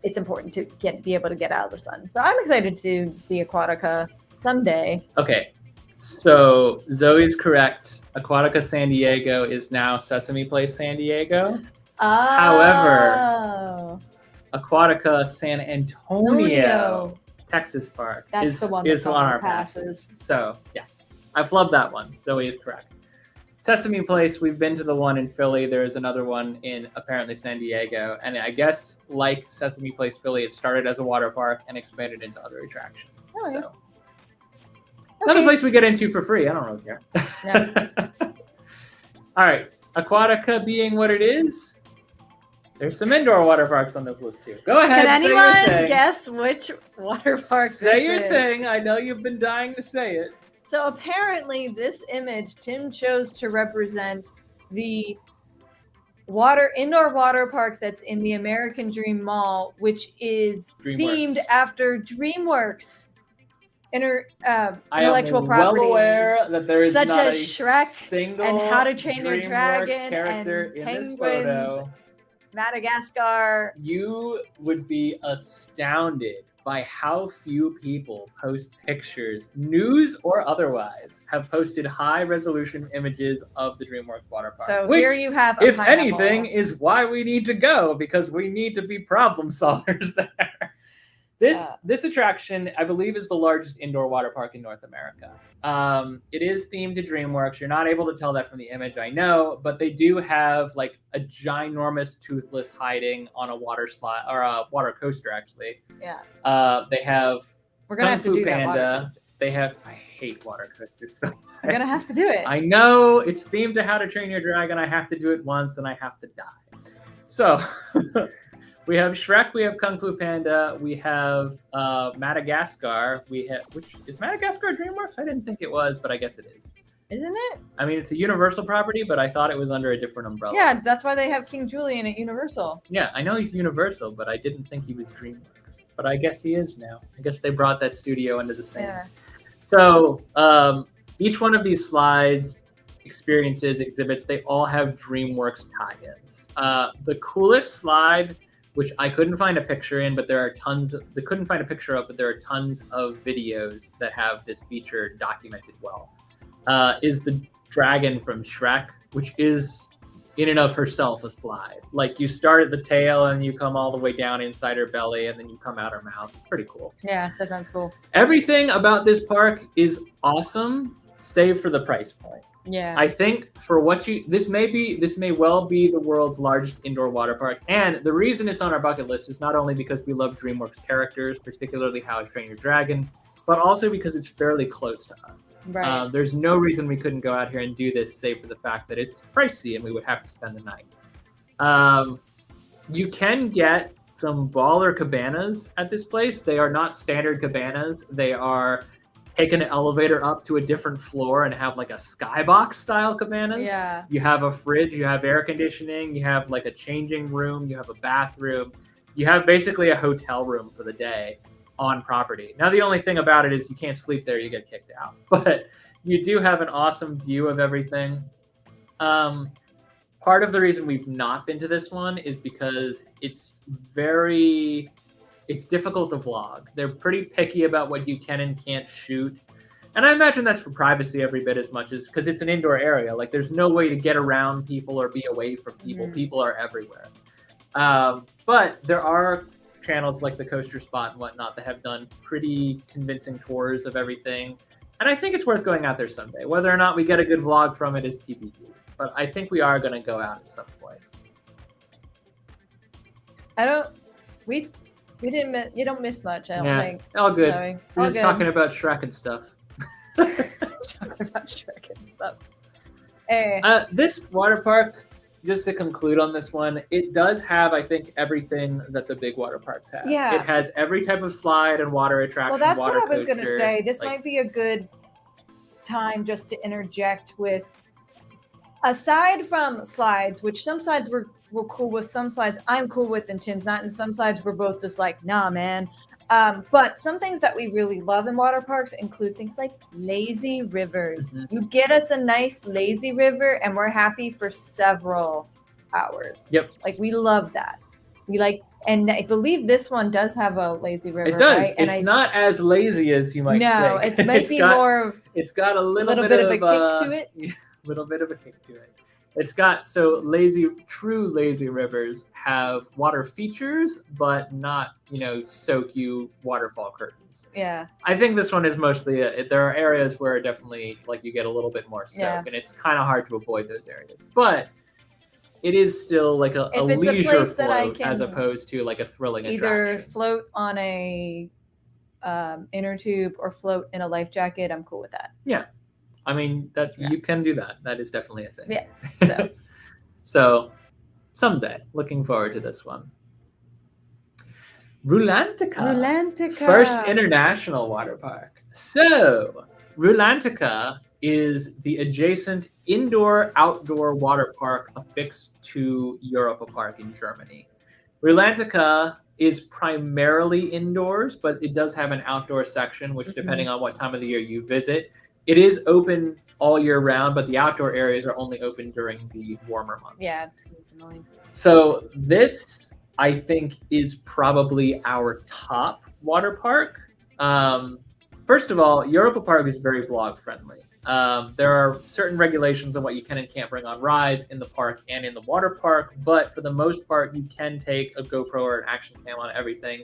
it's important to be able to get out of the sun. So I'm excited to see Aquatica someday. Okay, so Zoe's correct. Aquatica San Diego is now Sesame Place San Diego. However, Aquatica San Antonio Texas Park is on our passes. So yeah, I flubbed that one. Zoe is correct. Sesame Place, we've been to the one in Philly. There's another one in apparently San Diego. And I guess like Sesame Place Philly, it started as a water park and expanded into other attractions. Oh, so another place we get into for free. I don't really care. No. All right. Aquatica being what it is, there's some indoor water parks on this list too. Go ahead. Can anyone guess which water park Say your thing. I know you've been dying to say it. So apparently this image Tim chose to represent the indoor water park that's in the American Dream Mall, which is themed after DreamWorks intellectual property. I am well aware that there is such not as a Shrek single and How to Train Your Dragon character and in Penguins, this photo. Madagascar. You would be astounded by how few people post pictures, news or otherwise, have posted high-resolution images of the DreamWorks water park. So which, here you have a if pineapple. anything, is why we need to go, because we need to be problem solvers there. This attraction, I believe, is the largest indoor water park in North America. It is themed to DreamWorks. You're not able to tell that from the image, I know, but they do have like a ginormous toothless hiding on a water slide or a water coaster, actually. Yeah. They have We're gonna Kung have to Fu do that water Panda. coaster. They have. I hate water coasters so much. We're gonna have to do it. I know it's themed to How to Train Your Dragon. I have to do it once, and I have to die. So. We have Shrek, we have Kung Fu Panda, we have Madagascar, which is Madagascar DreamWorks? I didn't think it was, but I guess it is. Isn't it? I mean, it's a Universal property, but I thought it was under a different umbrella. Yeah, that's why they have King Julian at Universal. Yeah, I know he's Universal, but I didn't think he was DreamWorks. But I guess he is now. I guess they brought that studio into the same. Yeah. So each one of these slides, experiences, exhibits, they all have DreamWorks tie-ins. The coolest slide, which I couldn't find a picture in, but there are tons of videos that have this feature documented well, is the dragon from Shrek, which is in and of herself a slide. Like you start at the tail and you come all the way down inside her belly and then you come out her mouth. It's pretty cool. Yeah, that sounds cool. Everything about this park is awesome, save for the price point. Yeah. I think for what this may well be the world's largest indoor water park. And the reason it's on our bucket list is not only because we love DreamWorks characters, particularly How to Train Your Dragon, but also because it's fairly close to us. Right. There's no reason we couldn't go out here and do this, save for the fact that it's pricey and we would have to spend the night. You can get some baller cabanas at this place. They are not standard cabanas. They are take an elevator up to a different floor and have like a skybox style cabanas. Yeah. You have a fridge, you have air conditioning, you have like a changing room, you have a bathroom. You have basically a hotel room for the day on property. Now, the only thing about it is you can't sleep there, you get kicked out. But you do have an awesome view of everything. Part of the reason we've not been to this one is because it's difficult to vlog. They're pretty picky about what you can and can't shoot. And I imagine that's for privacy every bit as much as because it's an indoor area. Like there's no way to get around people or be away from people. People are everywhere. But there are channels like the Coaster Spot and whatnot that have done pretty convincing tours of everything. And I think it's worth going out there someday. Whether or not we get a good vlog from it is TBD. But I think we are going to go out at some point. You don't miss much, I don't think. All good. Sorry. We're just talking about Shrek and stuff. Talking about Shrek and stuff. Hey. This water park, just to conclude on this one, it does have, I think, everything that the big water parks have. Yeah. It has every type of slide and water attraction. Well, that's water what I was going to coaster. say. This might be a good time just to interject with, aside from slides, which some slides we're cool with, some slides I'm cool with and Tim's not, and some slides we're both just like, nah, man. But some things that we really love in water parks include things like lazy rivers. You get us a nice lazy river and we're happy for several hours. Yep. Like we love that. And I believe this one does have a lazy river. It does. Right? It's not as lazy as you might think. No, it might be more. It's got a little bit of a kick to it. A little bit of a kick to it. It's got true lazy rivers have water features, but not, soak you waterfall curtains. Yeah. I think this one is mostly, there are areas where definitely you get a little bit more soak, and it's kind of hard to avoid those areas. But it is still like a leisure float as opposed to like a thrilling attraction. Either float on a inner tube or float in a life jacket. I'm cool with that. Yeah. I mean, you can do that. That is definitely a thing. Yeah. So someday, looking forward to this one. Rulantica. First international water park. So Rulantica is the adjacent indoor-outdoor water park affixed to Europa Park in Germany. Rulantica is primarily indoors, but it does have an outdoor section, which depending on what time of the year you visit, it is open all year round, but the outdoor areas are only open during the warmer months. Yeah, it's annoying. So this, I think, is probably our top water park, first of all, Europa Park is very vlog friendly. There are certain regulations on what you can and can't bring on rides in the park and in the water park, but for the most part, you can take a GoPro or an action cam on everything.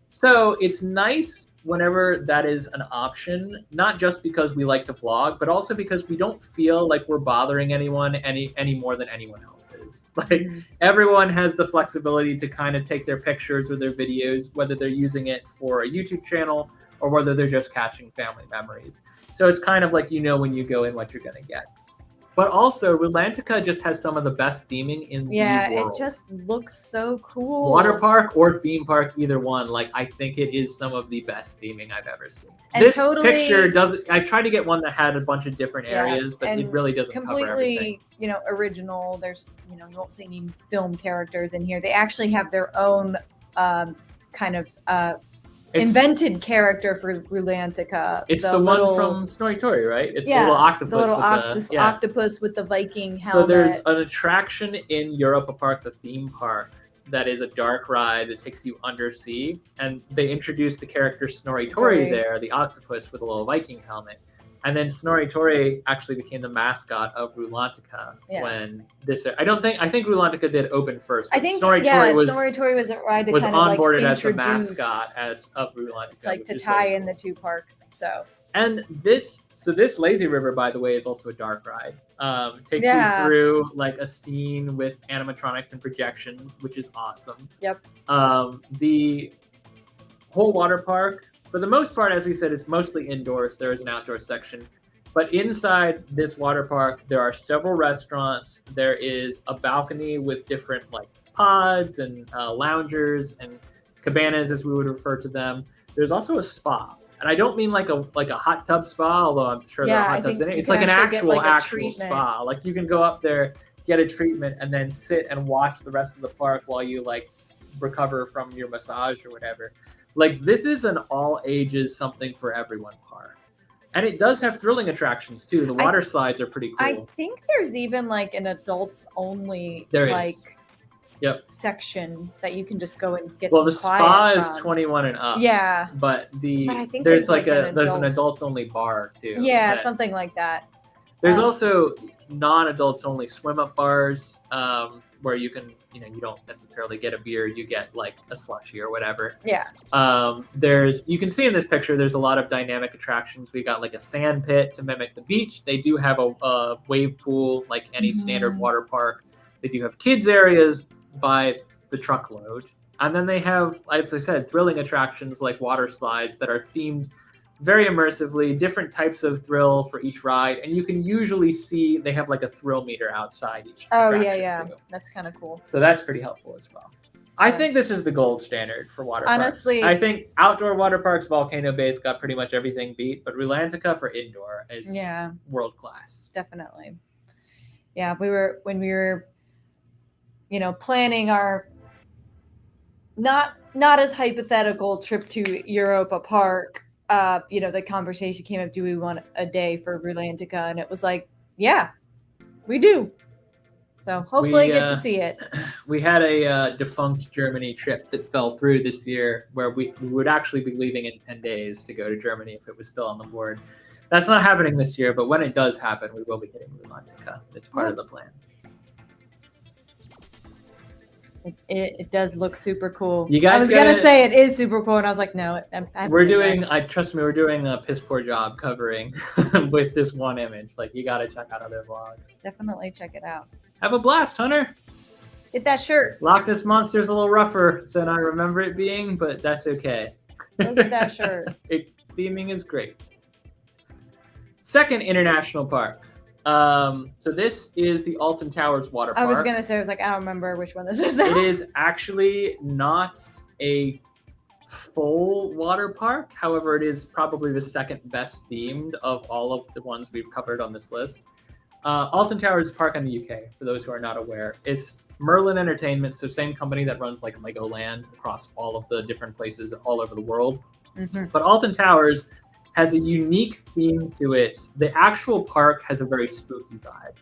So it's nice whenever that is an option, not just because we like to vlog, but also because we don't feel like we're bothering anyone any more than anyone else is. Like everyone has the flexibility to kind of take their pictures or their videos, whether they're using it for a YouTube channel or whether they're just catching family memories. So it's kind of like you know when you go in what you're going to get. But also, Rulantica just has some of the best theming in the world. Yeah, it just looks so cool. Water park or theme park, either one. Like, I think it is some of the best theming I've ever seen. And this totally, picture doesn't. I tried to get one that had a bunch of different areas, but it really doesn't cover everything. Completely, original. There's, you won't see any film characters in here. They actually have their own kind of invented character for Rulantica. It's the one from Snorri Tori, right? It's the little octopus. The little octopus with the Viking helmet. So there's an attraction in Europa Park, the theme park, that is a dark ride that takes you undersea. And they introduced the character Snorri Tori there, the octopus with a little Viking helmet. And then Snorri Tori actually became the mascot of Rulantica when this. I think Rulantica did open first. I think Snorri Tori was a ride was kind onboarded of as the mascot of Rulantica. It's like to tie in the two parks. So. And this lazy river, by the way, is also a dark ride. Takes you through like a scene with animatronics and projections, which is awesome. Yep. The whole water park, for the most part, as we said, it's mostly indoors. There is an outdoor section. But inside this water park, there are several restaurants. There is a balcony with different like pods and loungers and cabanas, as we would refer to them. There's also a spa. And I don't mean like a hot tub spa, although I'm sure there are hot tubs in it. It's like an actual spa. Like you can go up there, get a treatment, and then sit and watch the rest of the park while you like recover from your massage or whatever. Like this is an all ages something for everyone park. And it does have thrilling attractions too. The water slides are pretty cool. I think there's even like an adults only section that you can just go and get. Well, the spa is 21 and up. Yeah. But I think there's an adults only bar too. Yeah, something like that. There's also non-adults only swim up bars where you can, you don't necessarily get a beer, you get like a slushie or whatever. Yeah. You can see in this picture, there's a lot of dynamic attractions. We got like a sand pit to mimic the beach. They do have a wave pool like any standard water park. They do have kids areas by the truckload. And then they have, as I said, thrilling attractions like water slides that are themed very immersively, different types of thrill for each ride. And you can usually see they have like a thrill meter outside each attraction too. That's kind of cool. So that's pretty helpful as well. I think this is the gold standard for water parks. Honestly, I think outdoor water parks, Volcano Bay's got pretty much everything beat, but Rulantica for indoor is world class. Definitely. Yeah, when we were planning our not as hypothetical trip to Europa Park, the conversation came up, do we want a day for Rulantica? And it was like, yeah, we do. So hopefully get to see it. We had a defunct Germany trip that fell through this year where we would actually be leaving in 10 days to go to Germany if it was still on the board. That's not happening this year, but when it does happen, we will be hitting Rulantica. It's part of the plan. It does look super cool. I was gonna say it is super cool, and I was like, no. Trust me, we're doing a piss poor job covering with this one image. Like, you gotta check out other vlogs. Definitely check it out. Have a blast, Hunter. Get that shirt. Loch Ness Monster's a little rougher than I remember it being, but that's okay. Look at that shirt. Its theming is great. Second international park. So this is the Alton Towers water park. I was gonna say, I don't remember which one this is. Now. It is actually not a full water park. However, it is probably the second best themed of all of the ones we've covered on this list. Alton Towers Park in the UK, for those who are not aware. It's Merlin Entertainment, so same company that runs like Legoland across all of the different places all over the world. Mm-hmm. But Alton Towers has a unique theme to it. The actual park has a very spooky vibe.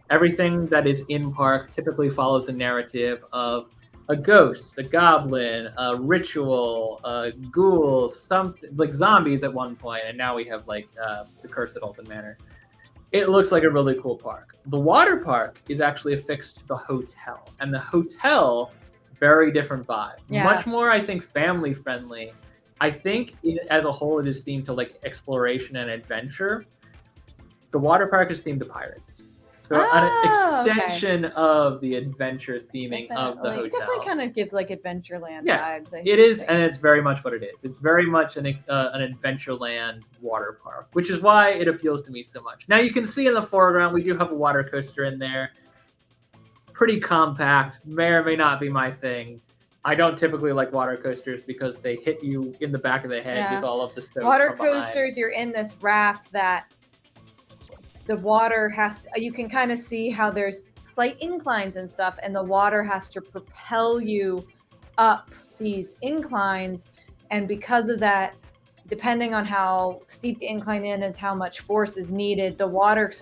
Everything that is in park typically follows a narrative of a ghost, a goblin, a ritual, a ghoul, something like zombies at one point, and now we have like the Curse at Alton Manor. It looks like a really cool park. The water park is actually affixed to the hotel, and the hotel, very different vibe. Yeah. Much more, I think, family friendly. I think as a whole, it is themed to like exploration and adventure. The water park is themed to pirates. So an extension of the adventure theming of the hotel. Definitely kind of gives like Adventureland vibes. It is, and it's very much what it is. It's very much an Adventureland water park, which is why it appeals to me so much. Now you can see in the foreground, we do have a water coaster in there. Pretty compact, may or may not be my thing. I don't typically like water coasters because they hit you in the back of the head with all of the stones. Water coasters, you're in this raft that the water has to, you can kind of see how there's slight inclines and stuff, and the water has to propel you up these inclines. And because of that, depending on how steep the incline is, how much force is needed, the water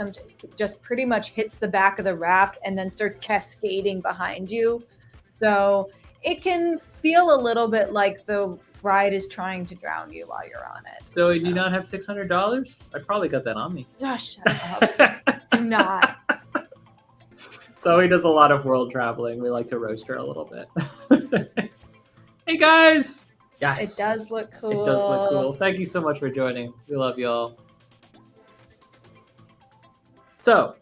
just pretty much hits the back of the raft and then starts cascading behind you. So it can feel a little bit like the ride is trying to drown you while you're on it. So do you not have $600? I probably got that on me. Josh, shut up. Do not. Zoe does a lot of world traveling. We like to roast her a little bit. Hey guys! Yes. It does look cool. It does look cool. Thank you so much for joining. We love y'all. So,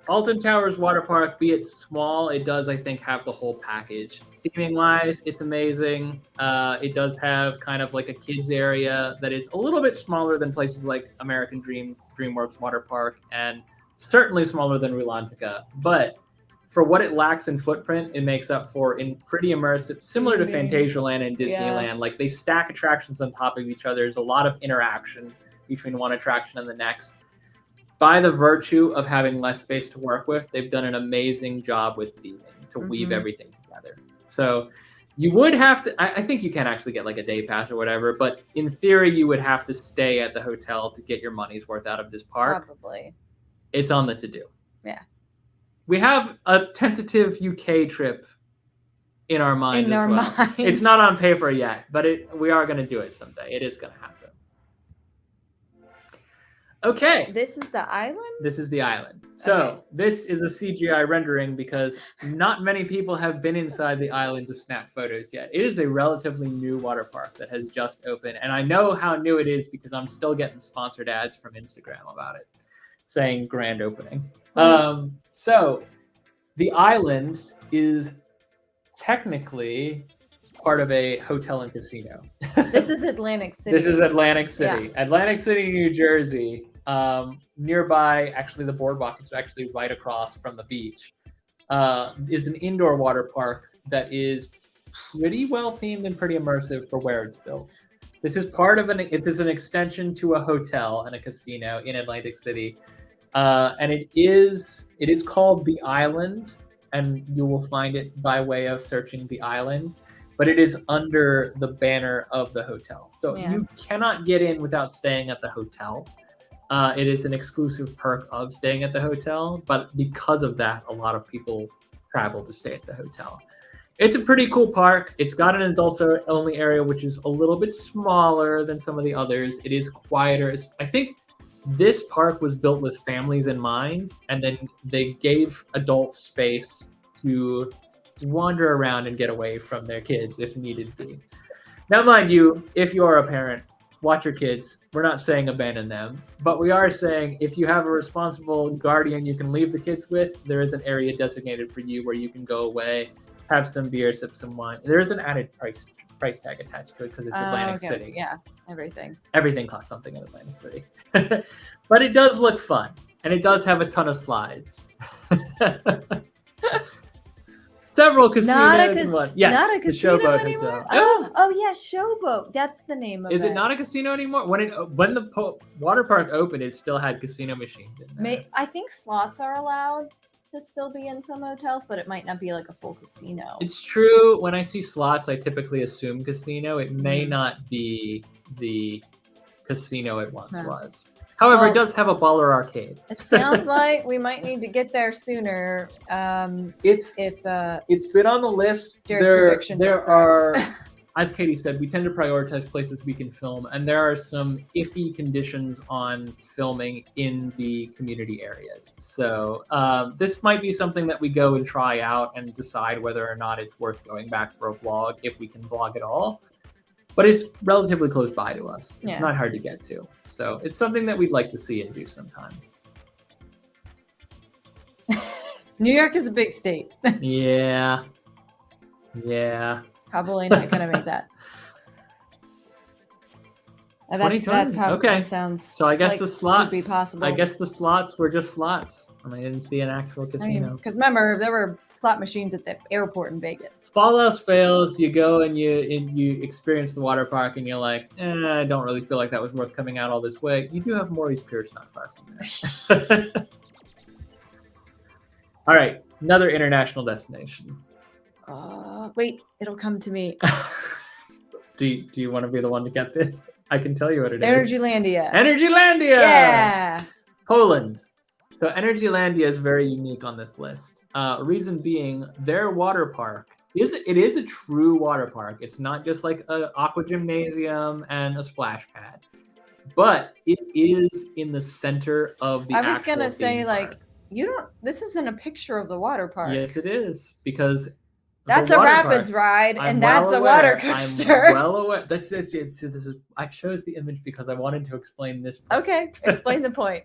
Alton Towers Water Park, be it small, it does, I think, have the whole package. Theming-wise, it's amazing. It does have kind of like a kids area that is a little bit smaller than places like American Dreams, DreamWorks Water Park, and certainly smaller than Rulantica. But for what it lacks in footprint, it makes up for in pretty immersive, similar to Fantasialand and Disneyland. Yeah. Like they stack attractions on top of each other. There's a lot of interaction between one attraction and the next. By the virtue of having less space to work with, they've done an amazing job with theming to weave everything together. So you would have to, I think you can actually get like a day pass or whatever, but in theory, you would have to stay at the hotel to get your money's worth out of this park. Probably. It's on the to-do. Yeah. We have a tentative UK trip in our mind as well. Minds. It's not on paper yet, but we are going to do it someday. It is going to happen. Okay. This is the island? This is the island. So this is a CGI rendering because not many people have been inside the island to snap photos yet. It is a relatively new water park that has just opened. And I know how new it is because I'm still getting sponsored ads from Instagram about it saying grand opening. So the island is technically part of a hotel and casino. This is Atlantic City. This is Atlantic City. Yeah. Atlantic City, New Jersey. Nearby, actually the boardwalk is actually right across from the beach, is an indoor water park that is pretty well themed and pretty immersive for where it's built. This is part of it is an extension to a hotel and a casino in Atlantic City. And it is called The Island, and you will find it by way of searching The Island, but it is under the banner of the hotel. So you cannot get in without staying at the hotel. It is an exclusive perk of staying at the hotel, but because of that, a lot of people travel to stay at the hotel. It's a pretty cool park. It's got an adults-only area, which is a little bit smaller than some of the others. It is quieter. I think this park was built with families in mind, and then they gave adults space to wander around and get away from their kids if needed be. Now, mind you, if you are a parent, watch your kids. We're not saying abandon them, but we are saying if you have a responsible guardian you can leave the kids with, there is an area designated for you where you can go away, have some beer, sip some wine. There is an added price tag attached to it because it's Atlantic City. Yeah, everything. Everything costs something in Atlantic City. But it does look fun, and it does have a ton of slides. Several casinos and what? Yes, not a casino the Showboat anymore? Hotel. Oh, yeah, Showboat. That's the name of it. Is it not a casino anymore? When the water park opened, it still had casino machines in there. I think slots are allowed to still be in some hotels, but it might not be like a full casino. It's true. When I see slots, I typically assume casino. It may not be the casino it once was. However, Well, it does have a baller arcade. It sounds like we might need to get there sooner. It's been on the list. Jared's There predictions there are are, as Katie said, we tend to prioritize places we can film, and there are some iffy conditions on filming in the community areas. So this might be something that we go and try out and decide whether or not it's worth going back for a vlog, if we can vlog at all. But it's relatively close by to us. It's not hard to get to. So it's something that we'd like to see and do sometime. New York is a big state. Yeah. Probably not gonna make that. That 2020. probably Okay. sounds. So I guess like the slots. could be possible. I guess the slots were just slots. I didn't see an actual casino. Because remember, there were slot machines at the airport in Vegas. If all else fails, you go and you experience the water park, and you're like, I don't really feel like that was worth coming out all this way. You do have Maury's Pierce not far from there. All right, another international destination. Wait, it'll come to me. Do you want to be the one to get this? I can tell you what it is. Energylandia. Energylandia! Yeah! Poland. So Energylandia is very unique on this list. Reason being, their water park is a true water park. It's not just like an aqua gymnasium and a splash pad, but it is in the center of the. I was gonna say, park. this isn't a picture of the water park. Yes, it is, because that's a rapids ride, and that's a water coaster. I'm well aware. This is. I chose the image because I wanted to explain this part. Okay, explain the point.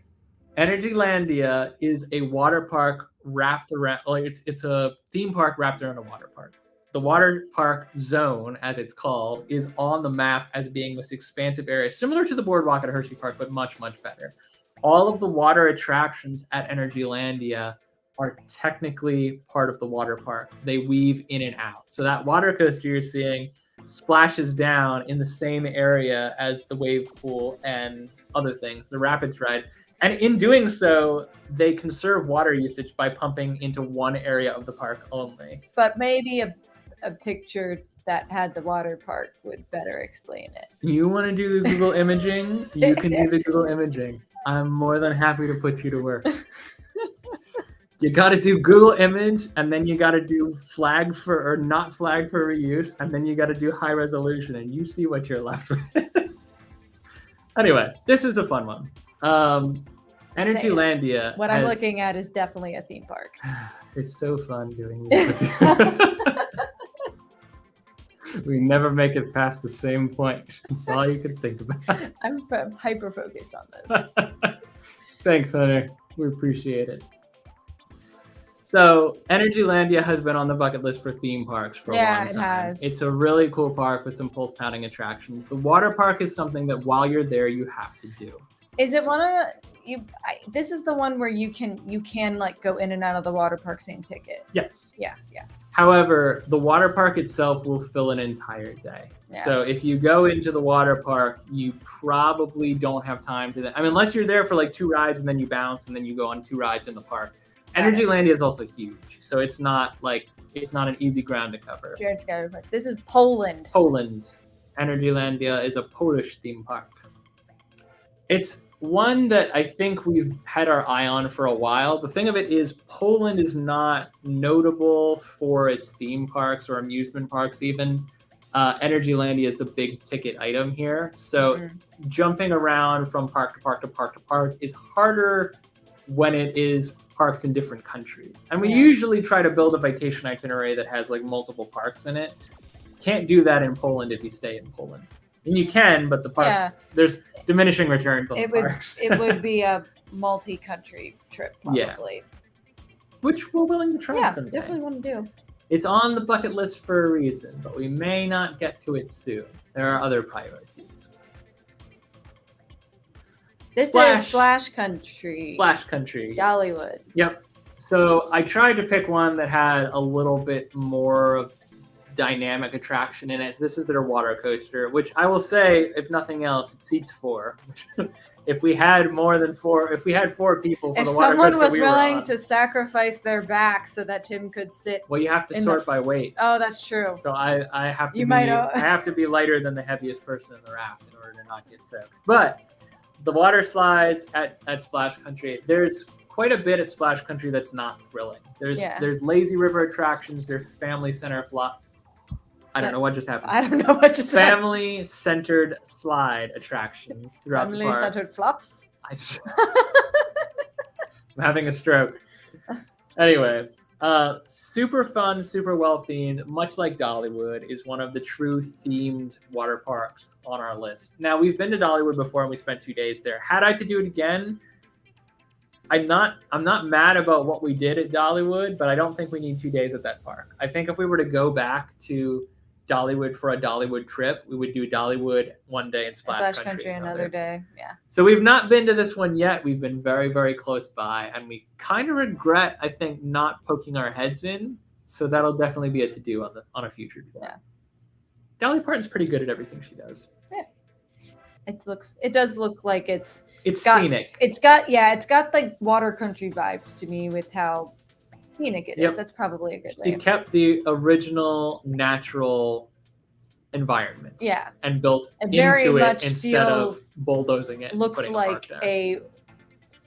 Energylandia is a water park wrapped around. It's a theme park wrapped around a water park. The water park zone, as it's called, is on the map as being this expansive area, similar to the boardwalk at Hershey Park, but much, much better. All of the water attractions at Energylandia are technically part of the water park. They weave in and out. So that water coaster you're seeing splashes down in the same area as the wave pool and other things, the rapids ride. And in doing so, they conserve water usage by pumping into one area of the park only. But maybe a picture that had the water park would better explain it. You want to do the Google imaging? You can do the Google imaging. I'm more than happy to put you to work. You got to do Google image, and then you got to do flag for or not flag for reuse, and then you got to do high resolution, and you see what you're left with. Anyway, this is a fun one. Energylandia. What I'm looking at is definitely a theme park. It's so fun doing this with you. We never make it past the same point. That's all you can think about. I'm hyper focused on this. Thanks, Hunter. We appreciate it. So, Energylandia has been on the bucket list for theme parks for a long time. Yeah, it has. It's a really cool park with some pulse-pounding attractions. The water park is something that while you're there, you have to do. Is it one of you? This is the one where you can like go in and out of the water park same ticket. Yes. Yeah. However, the water park itself will fill an entire day. Yeah. So if you go into the water park, you probably don't have time to. Unless you're there for like 2 rides and then you bounce and then you go on 2 rides in the park. Energylandia is also huge, so it's not an easy ground to cover. Jared's got it. This is Poland. Energylandia is a Polish theme park. It's one that I think we've had our eye on for a while. The thing of it is, Poland is not notable for its theme parks or amusement parks even. Energylandia is the big ticket item here. So jumping around from park to park to park to park is harder when it is parks in different countries. And we usually try to build a vacation itinerary that has like multiple parks in it. Can't do that in Poland if you stay in Poland. And you can, but the parks, there's diminishing returns on the parks. It would be a multi-country trip, probably. Yeah. Which we're willing to try someday. Yeah, definitely want to do. It's on the bucket list for a reason, but we may not get to it soon. There are other priorities. This is Splash Country. Splash Country. Dollywood. Yep. So I tried to pick one that had a little bit more dynamic attraction in it. This is their water coaster, which I will say, if nothing else, it seats 4. If we had more than 4, if we had 4 people for the water coaster, if someone was willing to sacrifice their back so that Tim could sit, well, you have to sort by weight. Oh, that's true. So I have to I have to be lighter than the heaviest person in the raft in order to not get sick. But the water slides at Splash Country, there's quite a bit at Splash Country that's not thrilling. There's lazy river attractions, there's family center flops. I don't know what just happened. I don't know what just happened. Family-centered slide attractions throughout the park. Family-centered flops? I'm having a stroke. Anyway, super fun, super well themed, much like Dollywood, is one of the true themed water parks on our list. Now, we've been to Dollywood before and we spent 2 days there. Had I to do it again, I'm not mad about what we did at Dollywood, but I don't think we need 2 days at that park. I think if we were to go back to Dollywood for a Dollywood trip, we would do Dollywood one day and Splash Country another day. Yeah. So we've not been to this one yet. We've been very, very close by, and we kind of regret, I think, not poking our heads in. So that'll definitely be a to-do on a future trip. Yeah. Dolly Parton's pretty good at everything she does. Yeah. It does look like it's scenic. It's got like water country vibes to me with how scenic it is. That's probably a good way. She kept the original natural environment. Yeah. And built into it instead of bulldozing it. Looks like a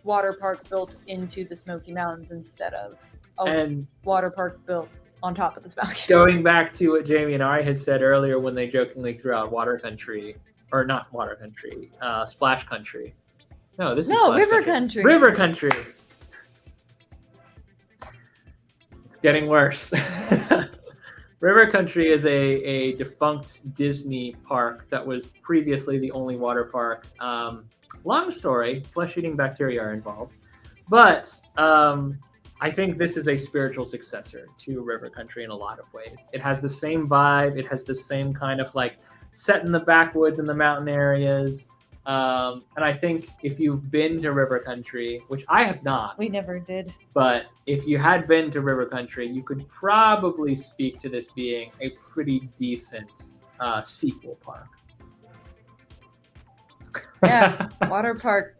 water park built into the Smoky Mountains instead of a water park built on top of the Smoky. Going back to what Jamie and I had said earlier when they jokingly threw out Water Country, or not Water Country, Splash Country. No, this is River Country. River Country. Getting worse. River Country is a defunct Disney park that was previously the only water park. Long story, flesh-eating bacteria are involved. But I think this is a spiritual successor to River Country in a lot of ways. It has the same vibe. It has the same kind of like set in the backwoods in the mountain areas. And I think if you've been to River Country, which I have not. We never did. But if you had been to River Country, you could probably speak to this being a pretty decent sequel park. Yeah, water park.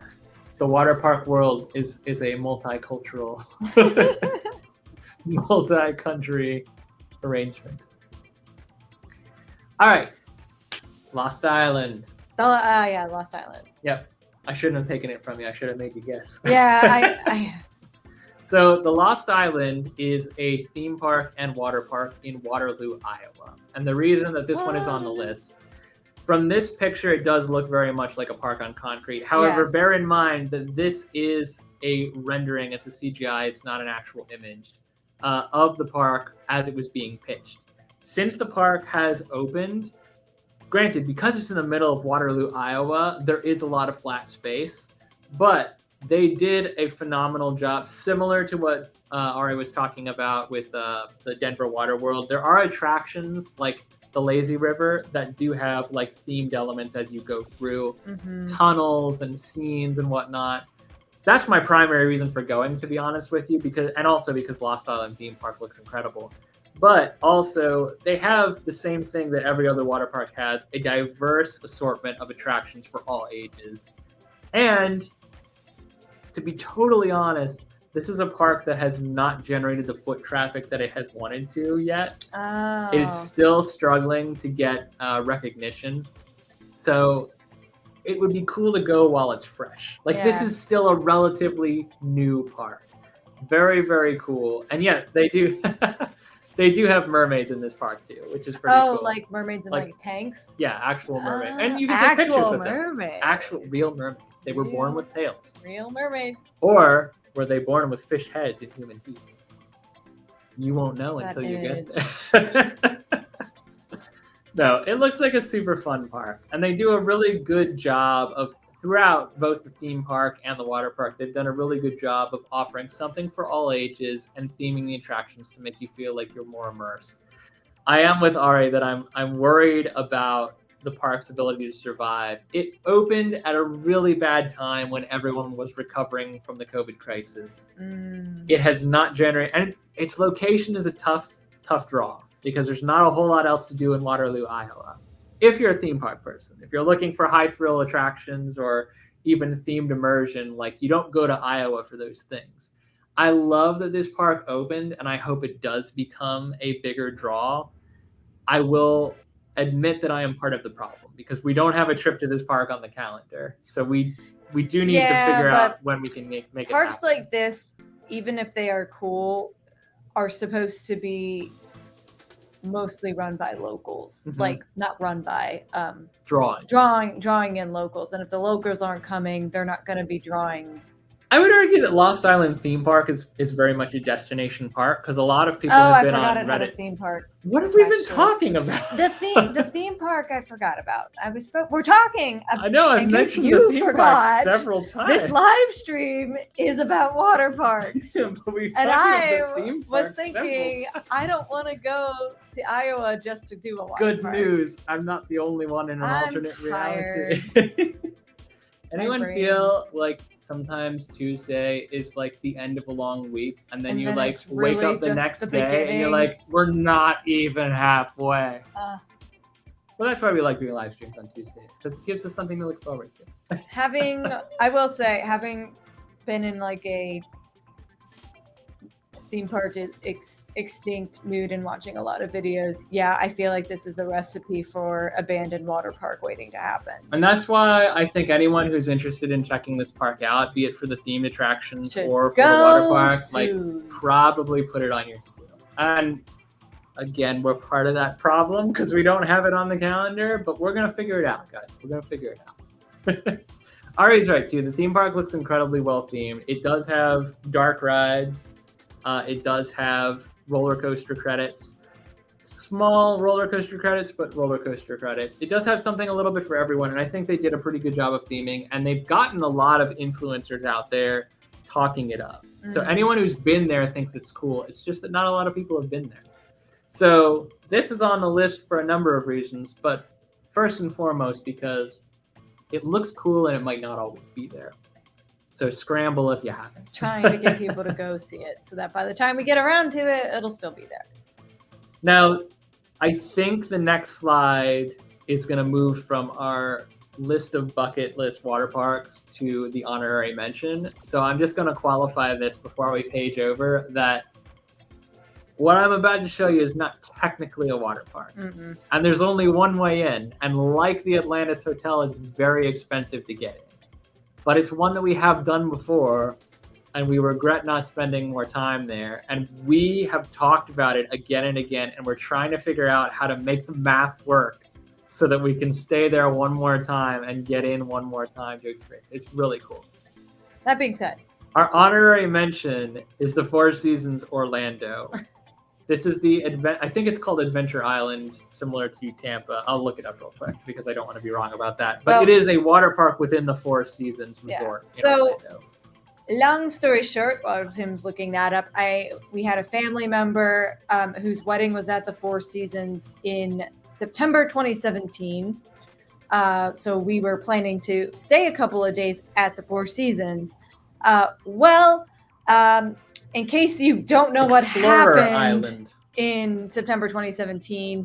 The water park world is a multicultural, multi-country arrangement. All right. Lost Island. Lost Island. Yep. I shouldn't have taken it from you. I should have made you guess. Yeah, So the Lost Island is a theme park and water park in Waterloo, Iowa. And the reason that this one is on the list, from this picture, it does look very much like a park on concrete. However, bear in mind that this is a rendering. It's a CGI. It's not an actual image of the park as it was being pitched. Since the park has opened, granted, because it's in the middle of Waterloo, Iowa, there is a lot of flat space, but they did a phenomenal job, similar to what Ari was talking about with the Denver Water World. There are attractions like the Lazy River that do have like themed elements as you go through, tunnels and scenes and whatnot. That's my primary reason for going, to be honest with you, because Lost Island theme park looks incredible. But also, they have the same thing that every other water park has, a diverse assortment of attractions for all ages. And to be totally honest, this is a park that has not generated the foot traffic that it has wanted to yet. Oh. It's still struggling to get recognition. So it would be cool to go while it's fresh. This is still a relatively new park. Very, very cool. And yet they do... They do have mermaids in this park too, which is pretty cool. Oh, like mermaids in like tanks? Yeah, actual mermaid. And you can take pictures with them. Actual real mermaid. They were born with tails. Real mermaid. Or were they born with fish heads and human feet? You won't know until you get there. No, it looks like a super fun park. And they do a really good job of, throughout both the theme park and the water park, they've done a really good job of offering something for all ages and theming the attractions to make you feel like you're more immersed. I am with Ari that I'm worried about the park's ability to survive. It opened at a really bad time when everyone was recovering from the COVID crisis. It has not generated, and its location is a tough draw because there's not a whole lot else to do in Waterloo, Iowa. If you're a theme park person, if you're looking for high thrill attractions or even themed immersion, like you don't go to Iowa for those things. I love that this park opened and I hope it does become a bigger draw. I will admit that I am part of the problem because we don't have a trip to this park on the calendar. So we we do need to figure out when we can make it parks happen. like this, even if they are cool, are supposed to be mostly run by locals. Like not run by drawing in locals. And if the locals aren't coming, they're not going to be drawing. I would argue that Lost Island theme park is very much a destination park because a lot of people have been on Reddit. Theme park. What have we been talking about? The theme park I forgot about. We're talking. I know I've mentioned the theme park several times. This live stream is about water parks. But we've and I was thinking I don't want to go to Iowa just to do a water park. Good news. I'm not the only one in an alternate reality. Anyone feel like sometimes Tuesday is like the end of a long week and then you like wake up the next day and you're like, we're not even halfway. Well, that's why we like doing live streams on Tuesdays because it gives us something to look forward to. I will say, having been in like a theme park extinct mood and watching a lot of videos, I feel like this is a recipe for abandoned water park waiting to happen. And that's why I think anyone who's interested in checking this park out, be it for the themed attractions or for the water park, like probably put it on your queue. And again, we're part of that problem because we don't have it on the calendar, but we're gonna figure it out, guys. We're gonna figure it out. Ari's right too. The theme park looks incredibly well themed. It does have dark rides. It does have roller coaster credits, small roller coaster credits, but roller coaster credits. It does have something a little bit for everyone, and I think they did a pretty good job of theming, and they've gotten a lot of influencers out there talking it up. So anyone who's been there thinks it's cool. It's just that not a lot of people have been there. So this is on the list for a number of reasons, but first and foremost because it looks cool and it might not always be there. So scramble if you haven't. Trying to get people to go see it so that by the time we get around to it, it'll still be there. Now, I think the next slide is going to move from our list of bucket list water parks to the honorary mention. So I'm just going to qualify this before we page over that what I'm about to show you is not technically a water park. And there's only one way in. And like the Atlantis Hotel, it's very expensive to get in. But it's one that we have done before, and we regret not spending more time there. And we have talked about it again and again, and we're trying to figure out how to make the math work so that we can stay there one more time and get in one more time to experience. It's really cool. That being said, our honorary mention is the Four Seasons Orlando. This is the I think it's called Adventure Island, similar to Tampa. I'll look it up real quick because I don't want to be wrong about that. But it is a water park within the Four Seasons resort. So, long story short, while Tim's looking that up, we had a family member whose wedding was at the Four Seasons in September 2017. So we were planning to stay a couple of days at the Four Seasons. In case you don't know what happened in September 2017,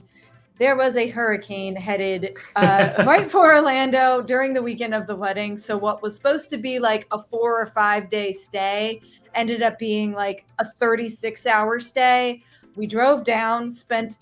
there was a hurricane headed right for Orlando during the weekend of the wedding. So what was supposed to be like a 4 or 5 day stay ended up being like a 36-hour stay. We drove down, spent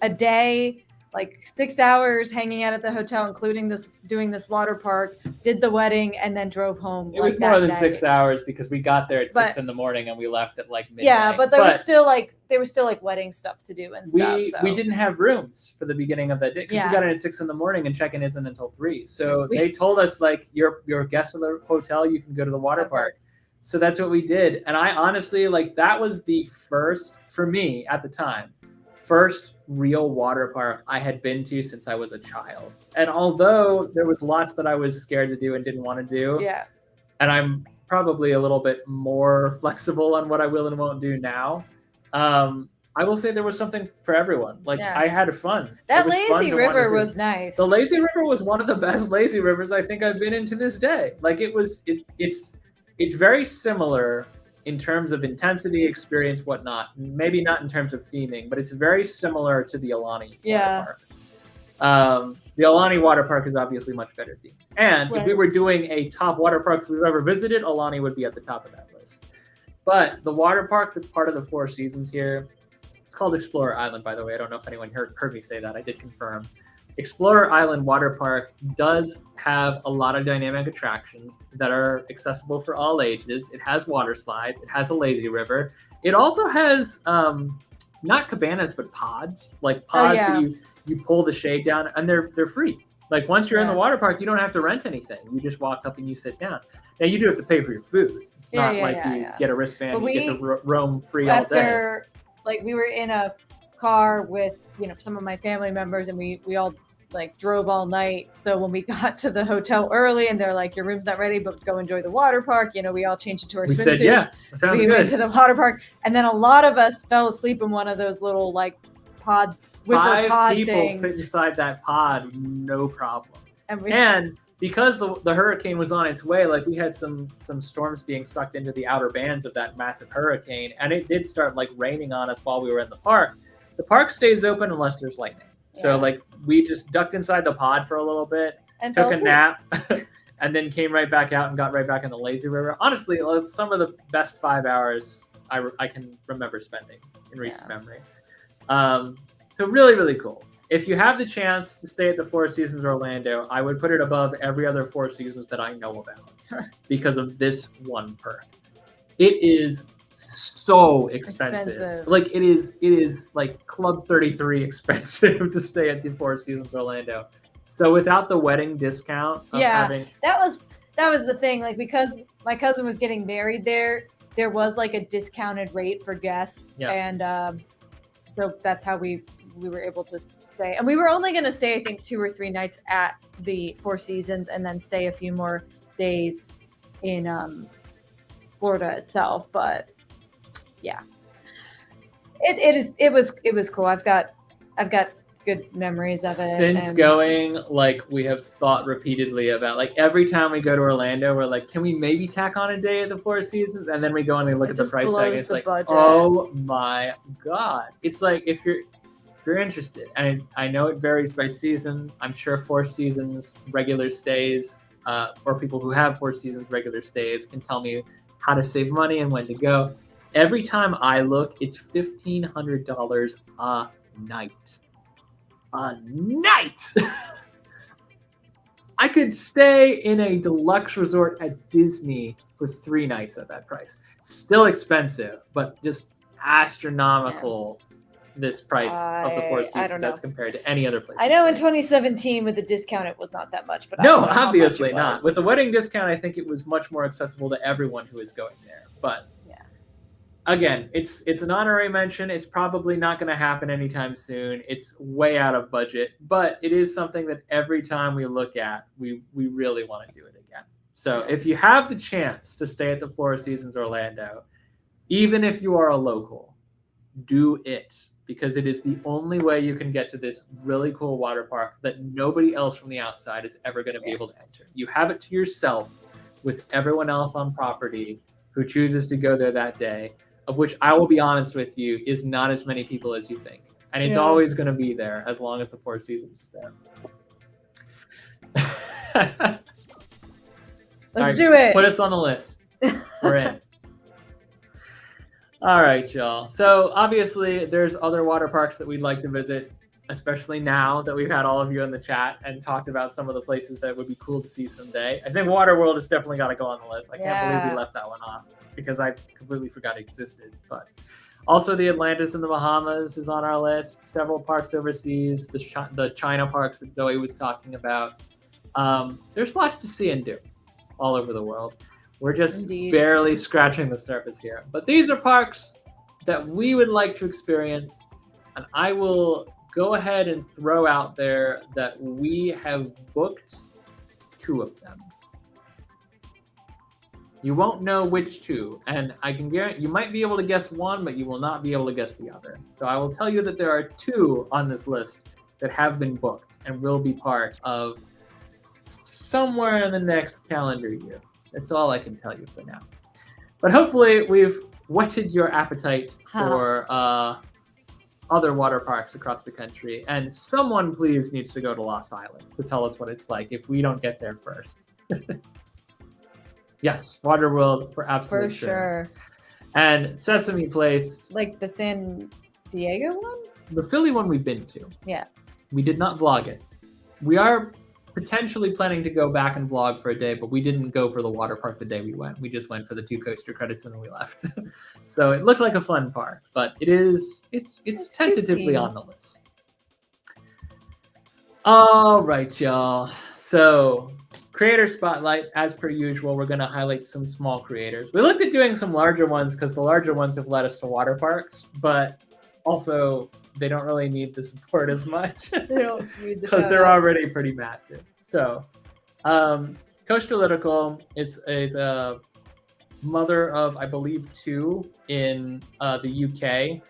a day, like 6 hours hanging out at the hotel, including doing this water park, did the wedding, and then drove home. It was more than 6 hours because we got there at 6 in the morning and we left at like midnight. Yeah, but there was still like wedding stuff to do and stuff. We didn't have rooms for the beginning of that day because we got in at 6 in the morning and check-in isn't until 3. So they told us like you're a guest of the hotel, you can go to the water park. So that's what we did, and I honestly like that was the first for me at the time. First real water park I had been to since I was a child. And although there was lots that I was scared to do and didn't want to do, and I'm probably a little bit more flexible on what I will and won't do now, I will say there was something for everyone. Like I had fun. That lazy river was nice. The lazy river was one of the best lazy rivers I think I've been in to this day. Like it's very similar in terms of intensity, experience, whatnot. Maybe not in terms of theming, but it's very similar to the Alani water park. The Alani water park is obviously much better themed. And if we were doing a top water parks we've ever visited, Alani would be at the top of that list. But the water park that's part of the Four Seasons here, it's called Explorer Island, by the way. I don't know if anyone heard me say that. I did confirm. Explorer Island Water Park does have a lot of dynamic attractions that are accessible for all ages. It has water slides. It has a lazy river. It also has not cabanas, but pods, like pods that you pull the shade down, and they're free. Like once you're in the water park, you don't have to rent anything. You just walk up and you sit down. Now you do have to pay for your food. It's not like you get a wristband and you get to roam free all day. Like we were in a car with some of my family members, and we all like drove all night. So when we got to the hotel early, and they're like, "Your room's not ready, but go enjoy the water park," we all changed into our swimsuits. We said, "Yeah, that sounds good." We went to the water park, and then a lot of us fell asleep in one of those little like pod. 5 people things. fit inside that pod, no problem. And because the hurricane was on its way, like we had some storms being sucked into the outer bands of that massive hurricane, and it did start like raining on us while we were in the park. The park stays open unless there's lightning. So like we just ducked inside the pod for a little bit, and took a nap, and then came right back out and got right back in the lazy river. Honestly, it's some of the best 5 hours I can remember spending in recent memory. So really, really cool. If you have the chance to stay at the Four Seasons Orlando, I would put it above every other Four Seasons that I know about because of this one perk. It is so expensive. Like it is like Club 33 expensive to stay at the Four Seasons Orlando. So without the wedding discount of having that was the thing. Like because my cousin was getting married there was like a discounted rate for guests, and so that's how we were able to stay. And we were only going to stay, I think, 2 or 3 nights at the Four Seasons, and then stay a few more days in Florida itself. But yeah, it was cool. I've got good memories of it. Since going, like we have thought repeatedly about, like every time we go to Orlando, we're like, can we maybe tack on a day at the Four Seasons? And then we go and we look at the price tag, and it's like, budget. Oh my God. It's like if you're interested, and I know it varies by season. I'm sure Four Seasons regular stays, or people who have Four Seasons regular stays can tell me how to save money and when to go. Every time I look, it's $1,500 a night. A night! I could stay in a deluxe resort at Disney for 3 nights at that price. Still expensive, but just astronomical. This price of the Four Seasons as compared to any other place. I know in 2017 with the discount it was not that much, but no, obviously not. With the wedding discount, I think it was much more accessible to everyone who is going there. But again, it's an honorary mention. It's probably not going to happen anytime soon. It's way out of budget, but it is something that every time we look at, we really want to do it again. So if you have the chance to stay at the Four Seasons Orlando, even if you are a local, do it. Because it is the only way you can get to this really cool water park that nobody else from the outside is ever going to be able to enter. You have it to yourself with everyone else on property who chooses to go there that day, of which I will be honest with you, is not as many people as you think. And it's always going to be there as long as the Four Seasons is there. Let's do it. Put us on the list. We're in. All right, y'all. So obviously there's other water parks that we'd like to visit, especially now that we've had all of you in the chat and talked about some of the places that would be cool to see someday. I think Waterworld has definitely got to go on the list. I can't believe we left that one off because I completely forgot it existed. But also the Atlantis in the Bahamas is on our list. Several parks overseas, the China parks that Zoe was talking about. There's lots to see and do all over the world. We're just barely scratching the surface here. But these are parks that we would like to experience. And I will go ahead and throw out there that we have booked 2 of them. You won't know which 2. And I can guarantee you might be able to guess one, but you will not be able to guess the other. So I will tell you that there are 2 on this list that have been booked and will be part of somewhere in the next calendar year. That's all I can tell you for now. But hopefully we've whetted your appetite for other water parks across the country. And someone please needs to go to Lost Island to tell us what it's like if we don't get there first. Yes, Waterworld for absolute sure. And Sesame Place. Like the San Diego one? The Philly one we've been to. Yeah. We did not vlog it. we are potentially planning to go back and vlog for a day, but we didn't go for the water park the day we went. We just went for the 2 coaster credits and then we left. So it looked like a fun park, but it's tentatively cutesy. on the list. All right, y'all. So creator spotlight, as per usual, we're going to highlight some small creators. We looked at doing some larger ones because the larger ones have led us to water parks, but also they don't really need the support as much because they're already pretty massive. So Coasterlytical is a mother of, I believe, 2 in the UK.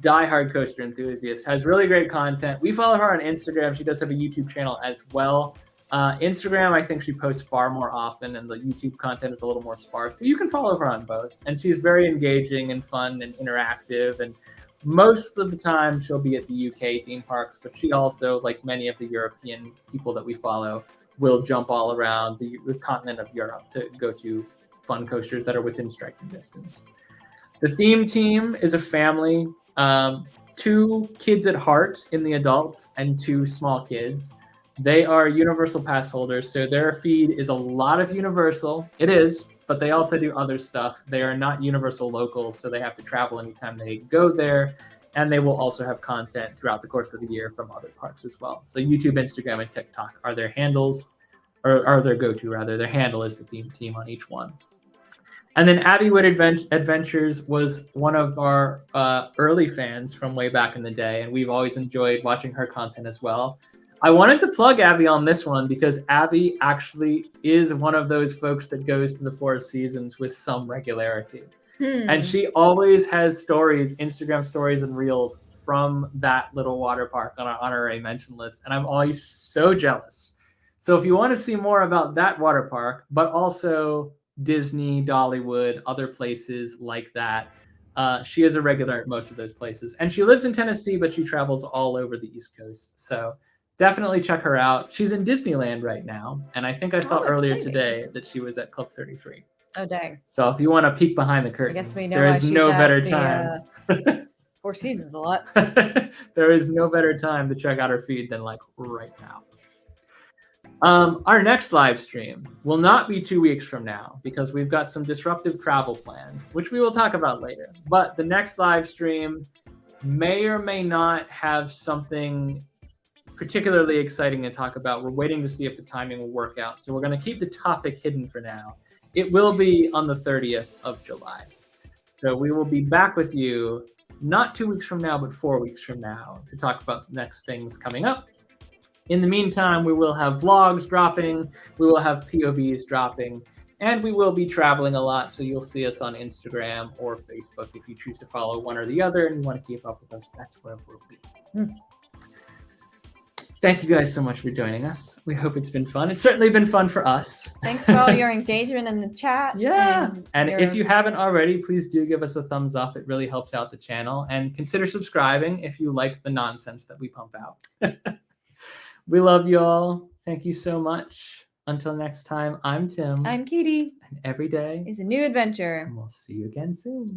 Diehard coaster enthusiast, has really great content. We follow her on Instagram. She does have a YouTube channel as well. Instagram, I think she posts far more often, and the YouTube content is a little more sparse. But you can follow her on both, and she's very engaging and fun and interactive. And most of the time, she'll be at the UK theme parks, but she also, like many of the European people that we follow, will jump all around the continent of Europe to go to fun coasters that are within striking distance. The theme team is a family. 2 kids at heart in the adults and 2 small kids. They are Universal Pass holders, so their feed is a lot of Universal. It is, but they also do other stuff. They are not Universal locals, so they have to travel anytime they go there, and they will also have content throughout the course of the year from other parks as well. So YouTube, Instagram, and TikTok are their handles, or are their go-to rather. Their handle is the theme team on each one. And then Abby Wood Adventures was one of our early fans from way back in the day, and we've always enjoyed watching her content as well. I wanted to plug Abby on this one because Abby actually is one of those folks that goes to the 4 Seasons with some regularity. And she always has stories, Instagram stories and reels from that little water park on our honorary mention list, and I'm always so jealous. So if you want to see more about that water park, but also Disney, Dollywood, other places like that. She is a regular at most of those places. And she lives in Tennessee, but she travels all over the East Coast. So definitely check her out. She's in Disneyland right now. And I think I saw earlier today that she was at Club 33. Oh, dang. So if you want to peek behind the curtain, I guess we know there is no better time. 4 Seasons a lot. There is no better time to check out her feed than like right now. Our next live stream will not be 2 weeks from now because we've got some disruptive travel planned, which we will talk about later. But the next live stream may or may not have something particularly exciting to talk about. We're waiting to see if the timing will work out. So we're going to keep the topic hidden for now. It will be on the 30th of July. So we will be back with you not 2 weeks from now, but 4 weeks from now to talk about the next things coming up. In the meantime, we will have vlogs dropping, we will have POVs dropping, and we will be traveling a lot, so you'll see us on Instagram or Facebook if you choose to follow one or the other and you want to keep up with us. That's where we'll be. Thank you guys so much for joining us. We hope it's been fun. It's certainly been fun for us. Thanks for all your engagement in the chat. Yeah. And if you haven't already, please do give us a thumbs up. It really helps out the channel. And consider subscribing if you like the nonsense that we pump out. We love you all. Thank you so much. Until next time, I'm Tim. I'm Katie. And every day is a new adventure. And we'll see you again soon.